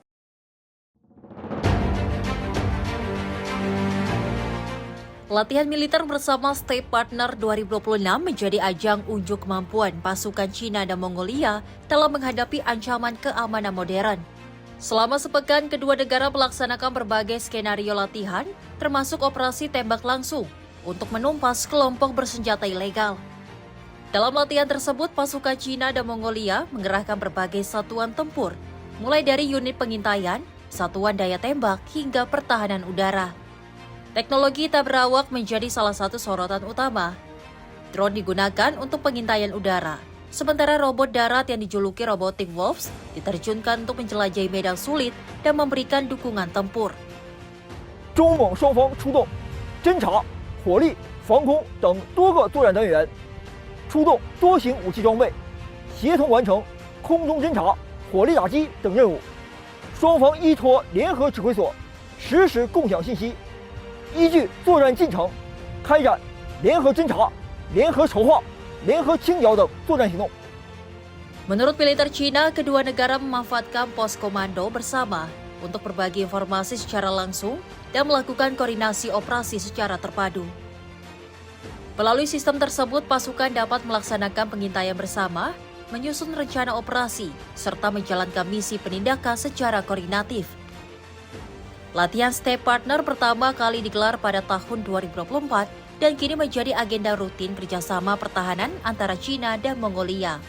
Latihan militer bersama Steppe Partner 2026 menjadi ajang unjuk kemampuan pasukan Cina dan Mongolia dalam menghadapi ancaman keamanan modern. Selama sepekan, kedua negara melaksanakan berbagai skenario latihan, termasuk operasi tembak langsung, untuk menumpas kelompok bersenjata ilegal. Dalam latihan tersebut, pasukan Cina dan Mongolia mengerahkan berbagai satuan tempur, mulai dari unit pengintaian, satuan daya tembak, hingga pertahanan udara. Teknologi tak berawak menjadi salah satu sorotan utama. Drone digunakan untuk pengintaian udara, sementara robot darat yang dijuluki Robotic Wolves diterjunkan untuk menjelajahi medan sulit dan memberikan dukungan tempur. 中蒙双方出动侦察、火力、防空等多个作战单元，出动多型武器装备，协同完成空中侦察、火力打击等任务。双方依托联合指挥所，实时共享信息，依据作战进程，开展联合侦察、联合筹划、联合清剿等作战行动。 Menurut militer Cina, kedua negara memanfaatkan pos komando bersama untuk berbagi informasi secara langsung dan melakukan koordinasi operasi secara terpadu. Melalui sistem tersebut, pasukan dapat melaksanakan pengintaian bersama, menyusun rencana operasi, serta menjalankan misi penindakan secara koordinatif. Latihan Step Partner pertama kali digelar pada tahun 2024 dan kini menjadi agenda rutin kerjasama pertahanan antara China dan Mongolia.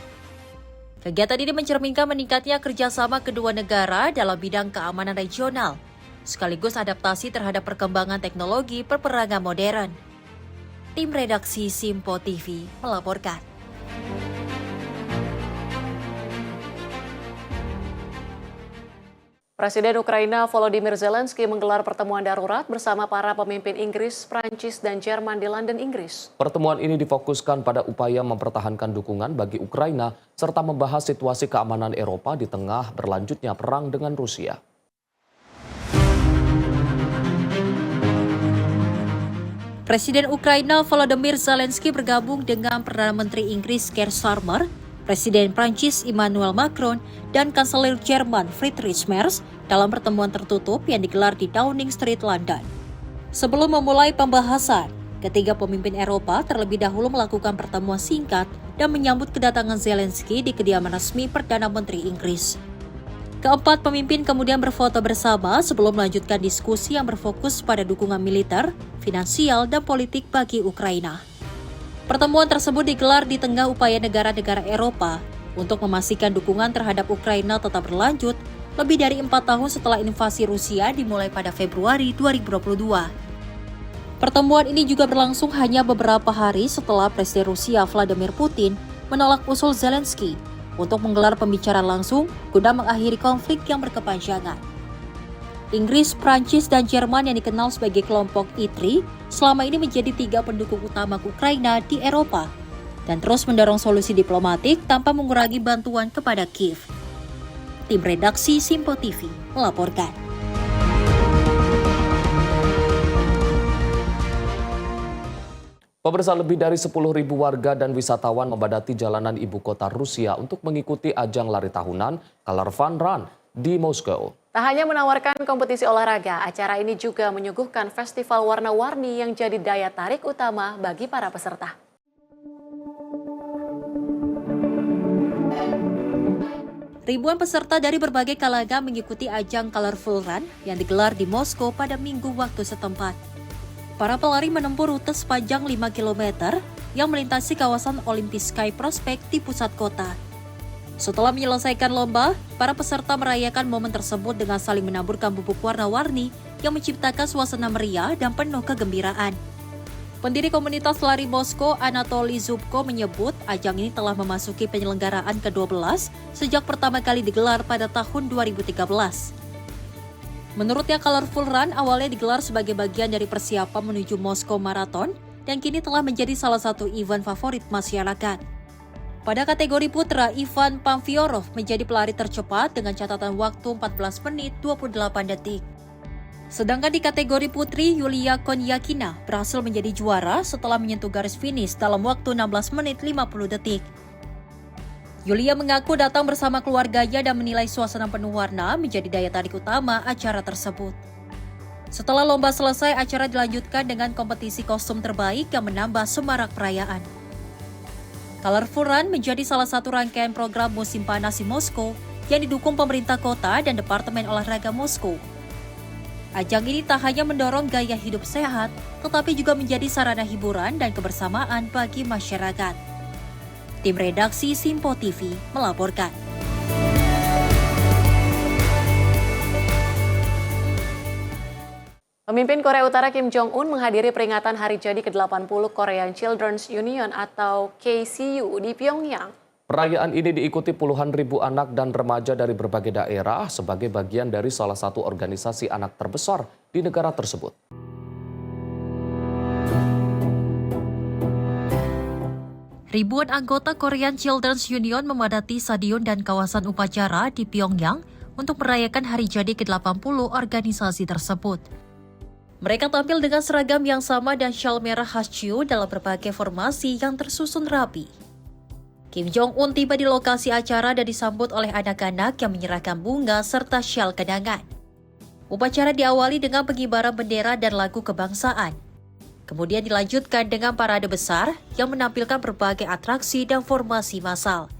Kegiatan ini mencerminkan meningkatnya kerjasama kedua negara dalam bidang keamanan regional, sekaligus adaptasi terhadap perkembangan teknologi peperangan modern. Tim redaksi Simpo TV melaporkan. Presiden Ukraina Volodymyr Zelensky menggelar pertemuan darurat bersama para pemimpin Inggris, Prancis, dan Jerman di London, Inggris. Pertemuan ini difokuskan pada upaya mempertahankan dukungan bagi Ukraina serta membahas situasi keamanan Eropa di tengah berlanjutnya perang dengan Rusia. Presiden Ukraina Volodymyr Zelensky bergabung dengan Perdana Menteri Inggris Keir Starmer, Presiden Prancis Emmanuel Macron, dan Kanselir Jerman Friedrich Merz dalam pertemuan tertutup yang digelar di Downing Street, London. Sebelum memulai pembahasan, ketiga pemimpin Eropa terlebih dahulu melakukan pertemuan singkat dan menyambut kedatangan Zelensky di kediaman resmi Perdana Menteri Inggris. Keempat pemimpin kemudian berfoto bersama sebelum melanjutkan diskusi yang berfokus pada dukungan militer, finansial, dan politik bagi Ukraina. Pertemuan tersebut digelar di tengah upaya negara-negara Eropa untuk memastikan dukungan terhadap Ukraina tetap berlanjut lebih dari 4 tahun setelah invasi Rusia dimulai pada Februari 2022. Pertemuan ini juga berlangsung hanya beberapa hari setelah Presiden Rusia Vladimir Putin menolak usul Zelensky untuk menggelar pembicaraan langsung guna mengakhiri konflik yang berkepanjangan. Inggris, Prancis, dan Jerman yang dikenal sebagai kelompok E3 selama ini menjadi 3 pendukung utama Ukraina di Eropa dan terus mendorong solusi diplomatik tanpa mengurangi bantuan kepada Kiev. Tim redaksi Simpo TV melaporkan. Pemirsa, lebih dari 10.000 warga dan wisatawan membadati jalanan ibu kota Rusia untuk mengikuti ajang lari tahunan Color Fun Run di Moskow. Tak hanya menawarkan kompetisi olahraga, acara ini juga menyuguhkan festival warna-warni yang jadi daya tarik utama bagi para peserta. Ribuan peserta dari berbagai kalangan mengikuti ajang Colorful Run yang digelar di Moskow pada Minggu waktu setempat. Para pelari menempuh rute sepanjang 5 km yang melintasi kawasan Olympijski Prospekt di pusat kota. Setelah menyelesaikan lomba, para peserta merayakan momen tersebut dengan saling menaburkan bubuk warna-warni yang menciptakan suasana meriah dan penuh kegembiraan. Pendiri komunitas lari Moskow, Anatoly Zubko, menyebut ajang ini telah memasuki penyelenggaraan ke-12 sejak pertama kali digelar pada tahun 2013. Menurutnya, Colorful Run awalnya digelar sebagai bagian dari persiapan menuju Moskow Marathon dan kini telah menjadi salah satu event favorit masyarakat. Pada kategori putra, Ivan Pamphiorov menjadi pelari tercepat dengan catatan waktu 14 menit 28 detik. Sedangkan di kategori putri, Yulia Konyakina berhasil menjadi juara setelah menyentuh garis finish dalam waktu 16 menit 50 detik. Yulia mengaku datang bersama keluarganya dan menilai suasana penuh warna menjadi daya tarik utama acara tersebut. Setelah lomba selesai, acara dilanjutkan dengan kompetisi kostum terbaik yang menambah semarak perayaan. Colorful Run menjadi salah satu rangkaian program musim panas di Moskow yang didukung pemerintah kota dan Departemen Olahraga Moskow. Ajang ini tak hanya mendorong gaya hidup sehat, tetapi juga menjadi sarana hiburan dan kebersamaan bagi masyarakat. Tim redaksi Simpo TV melaporkan. Pemimpin Korea Utara Kim Jong-un menghadiri peringatan Hari Jadi ke-80 Korean Children's Union atau KCU di Pyongyang. Perayaan ini diikuti puluhan ribu anak dan remaja dari berbagai daerah sebagai bagian dari salah satu organisasi anak terbesar di negara tersebut. Ribuan anggota Korean Children's Union memadati stadion dan kawasan upacara di Pyongyang untuk merayakan Hari Jadi ke-80 organisasi tersebut. Mereka tampil dengan seragam yang sama dan syal merah khas Chiu dalam berbagai formasi yang tersusun rapi. Kim Jong-un tiba di lokasi acara dan disambut oleh anak-anak yang menyerahkan bunga serta syal kenangan. Upacara diawali dengan pengibaran bendera dan lagu kebangsaan. Kemudian dilanjutkan dengan parade besar yang menampilkan berbagai atraksi dan formasi massal.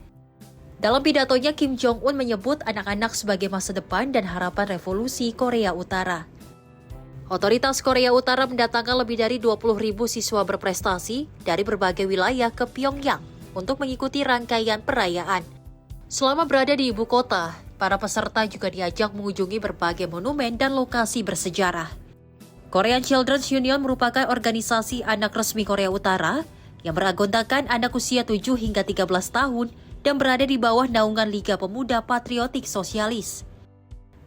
Dalam pidatonya, Kim Jong-un menyebut anak-anak sebagai masa depan dan harapan revolusi Korea Utara. Otoritas Korea Utara mendatangkan lebih dari 20.000 siswa berprestasi dari berbagai wilayah ke Pyongyang untuk mengikuti rangkaian perayaan. Selama berada di ibu kota, para peserta juga diajak mengunjungi berbagai monumen dan lokasi bersejarah. Korean Children's Union merupakan organisasi anak resmi Korea Utara yang beranggotakan anak usia 7 hingga 13 tahun dan berada di bawah naungan Liga Pemuda Patriotik Sosialis.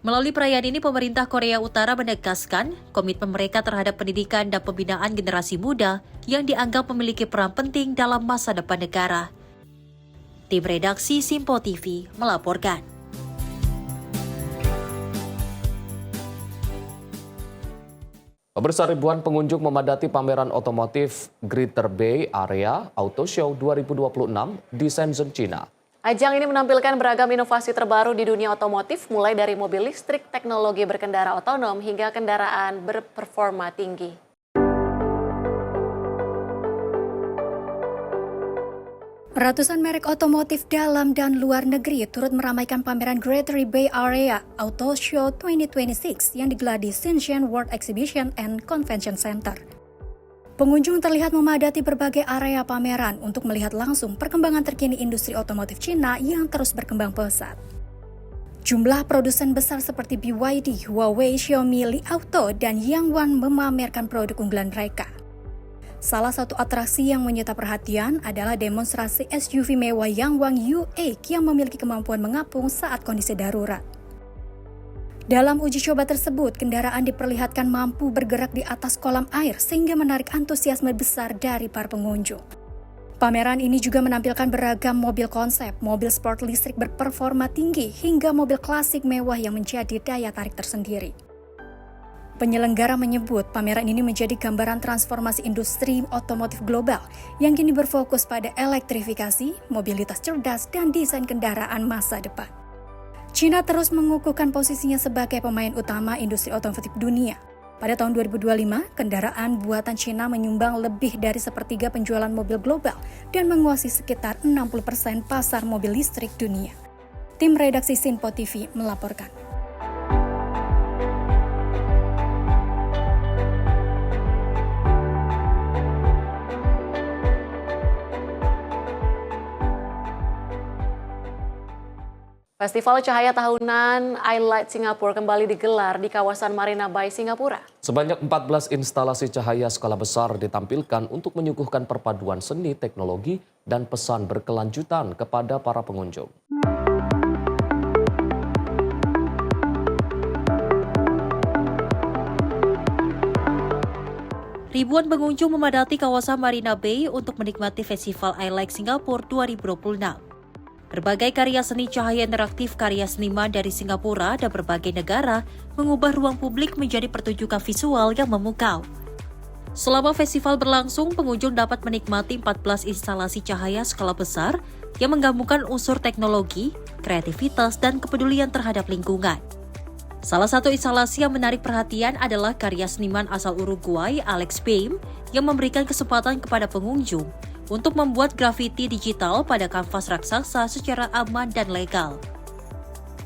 Melalui perayaan ini, pemerintah Korea Utara menegaskan komitmen mereka terhadap pendidikan dan pembinaan generasi muda yang dianggap memiliki peran penting dalam masa depan negara. Tim redaksi Simpo TV melaporkan. Pemirsa, ribuan pengunjung memadati pameran otomotif Greater Bay Area Auto Show 2026 di Shenzhen, China. Ajang ini menampilkan beragam inovasi terbaru di dunia otomotif, mulai dari mobil listrik, teknologi berkendara otonom, hingga kendaraan berperforma tinggi. Ratusan merek otomotif dalam dan luar negeri turut meramaikan pameran Greater Bay Area Auto Show 2026 yang digelar di Shenzhen World Exhibition and Convention Center. Pengunjung terlihat memadati berbagai area pameran untuk melihat langsung perkembangan terkini industri otomotif Cina yang terus berkembang pesat. Jumlah produsen besar seperti BYD, Huawei, Xiaomi, Li Auto, dan Yangwang memamerkan produk unggulan mereka. Salah satu atraksi yang menyita perhatian adalah demonstrasi SUV mewah Yangwang U8 yang memiliki kemampuan mengapung saat kondisi darurat. Dalam uji coba tersebut, kendaraan diperlihatkan mampu bergerak di atas kolam air sehingga menarik antusiasme besar dari para pengunjung. Pameran ini juga menampilkan beragam mobil konsep, mobil sport listrik berperforma tinggi, hingga mobil klasik mewah yang menjadi daya tarik tersendiri. Penyelenggara menyebut pameran ini menjadi gambaran transformasi industri otomotif global yang kini berfokus pada elektrifikasi, mobilitas cerdas, dan desain kendaraan masa depan. China terus mengukuhkan posisinya sebagai pemain utama industri otomotif dunia. Pada tahun 2025, kendaraan buatan China menyumbang lebih dari sepertiga penjualan mobil global dan menguasai sekitar 60% pasar mobil listrik dunia. Tim redaksi Simpo TV melaporkan. Festival Cahaya Tahunan iLight Singapura kembali digelar di kawasan Marina Bay, Singapura. Sebanyak 14 instalasi cahaya skala besar ditampilkan untuk menyuguhkan perpaduan seni, teknologi, dan pesan berkelanjutan kepada para pengunjung. Ribuan pengunjung memadati kawasan Marina Bay untuk menikmati Festival iLight Singapura 2026. Berbagai karya seni cahaya interaktif karya seniman dari Singapura dan berbagai negara mengubah ruang publik menjadi pertunjukan visual yang memukau. Selama festival berlangsung, pengunjung dapat menikmati 14 instalasi cahaya skala besar yang menggabungkan unsur teknologi, kreativitas, dan kepedulian terhadap lingkungan. Salah satu instalasi yang menarik perhatian adalah karya seniman asal Uruguay, Alex Baim, yang memberikan kesempatan kepada pengunjung untuk membuat grafiti digital pada kanvas raksasa secara aman dan legal.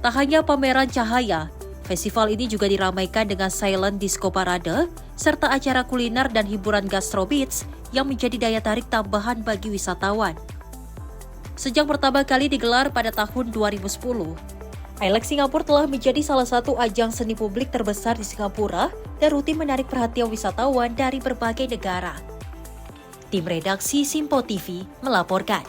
Tak hanya pameran cahaya, festival ini juga diramaikan dengan silent disco parade, serta acara kuliner dan hiburan gastro beats yang menjadi daya tarik tambahan bagi wisatawan. Sejak pertama kali digelar pada tahun 2010, iLight Singapura telah menjadi salah satu ajang seni publik terbesar di Singapura dan rutin menarik perhatian wisatawan dari berbagai negara. Tim redaksi Simpo TV melaporkan.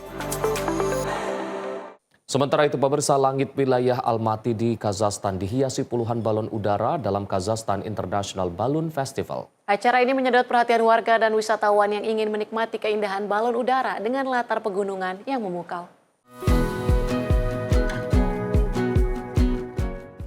Sementara itu, pemirsa, langit wilayah Almaty di Kazakhstan dihiasi puluhan balon udara dalam Kazakhstan International Balloon Festival. Acara ini menyedot perhatian warga dan wisatawan yang ingin menikmati keindahan balon udara dengan latar pegunungan yang memukau.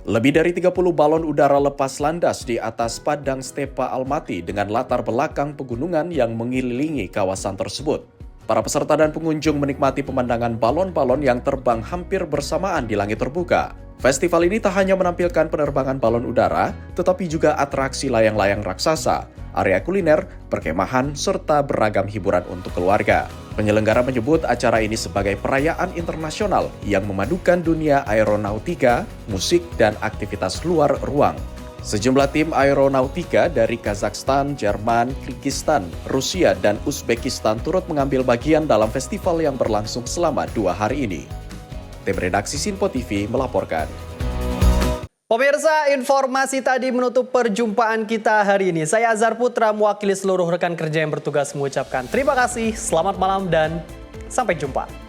Lebih dari 30 balon udara lepas landas di atas padang stepa Almaty dengan latar belakang pegunungan yang mengelilingi kawasan tersebut. Para peserta dan pengunjung menikmati pemandangan balon-balon yang terbang hampir bersamaan di langit terbuka. Festival ini tak hanya menampilkan penerbangan balon udara, tetapi juga atraksi layang-layang raksasa, area kuliner, perkemahan, serta beragam hiburan untuk keluarga. Penyelenggara menyebut acara ini sebagai perayaan internasional yang memadukan dunia aeronautika, musik, dan aktivitas luar ruang. Sejumlah tim aeronautika dari Kazakhstan, Jerman, Kirgistan, Rusia, dan Uzbekistan turut mengambil bagian dalam festival yang berlangsung selama 2 hari ini. Tim redaksi Sinpo TV melaporkan. Pemirsa, informasi tadi menutup perjumpaan kita hari ini. Saya Azhar Putra mewakili seluruh rekan kerja yang bertugas mengucapkan terima kasih, selamat malam, dan sampai jumpa.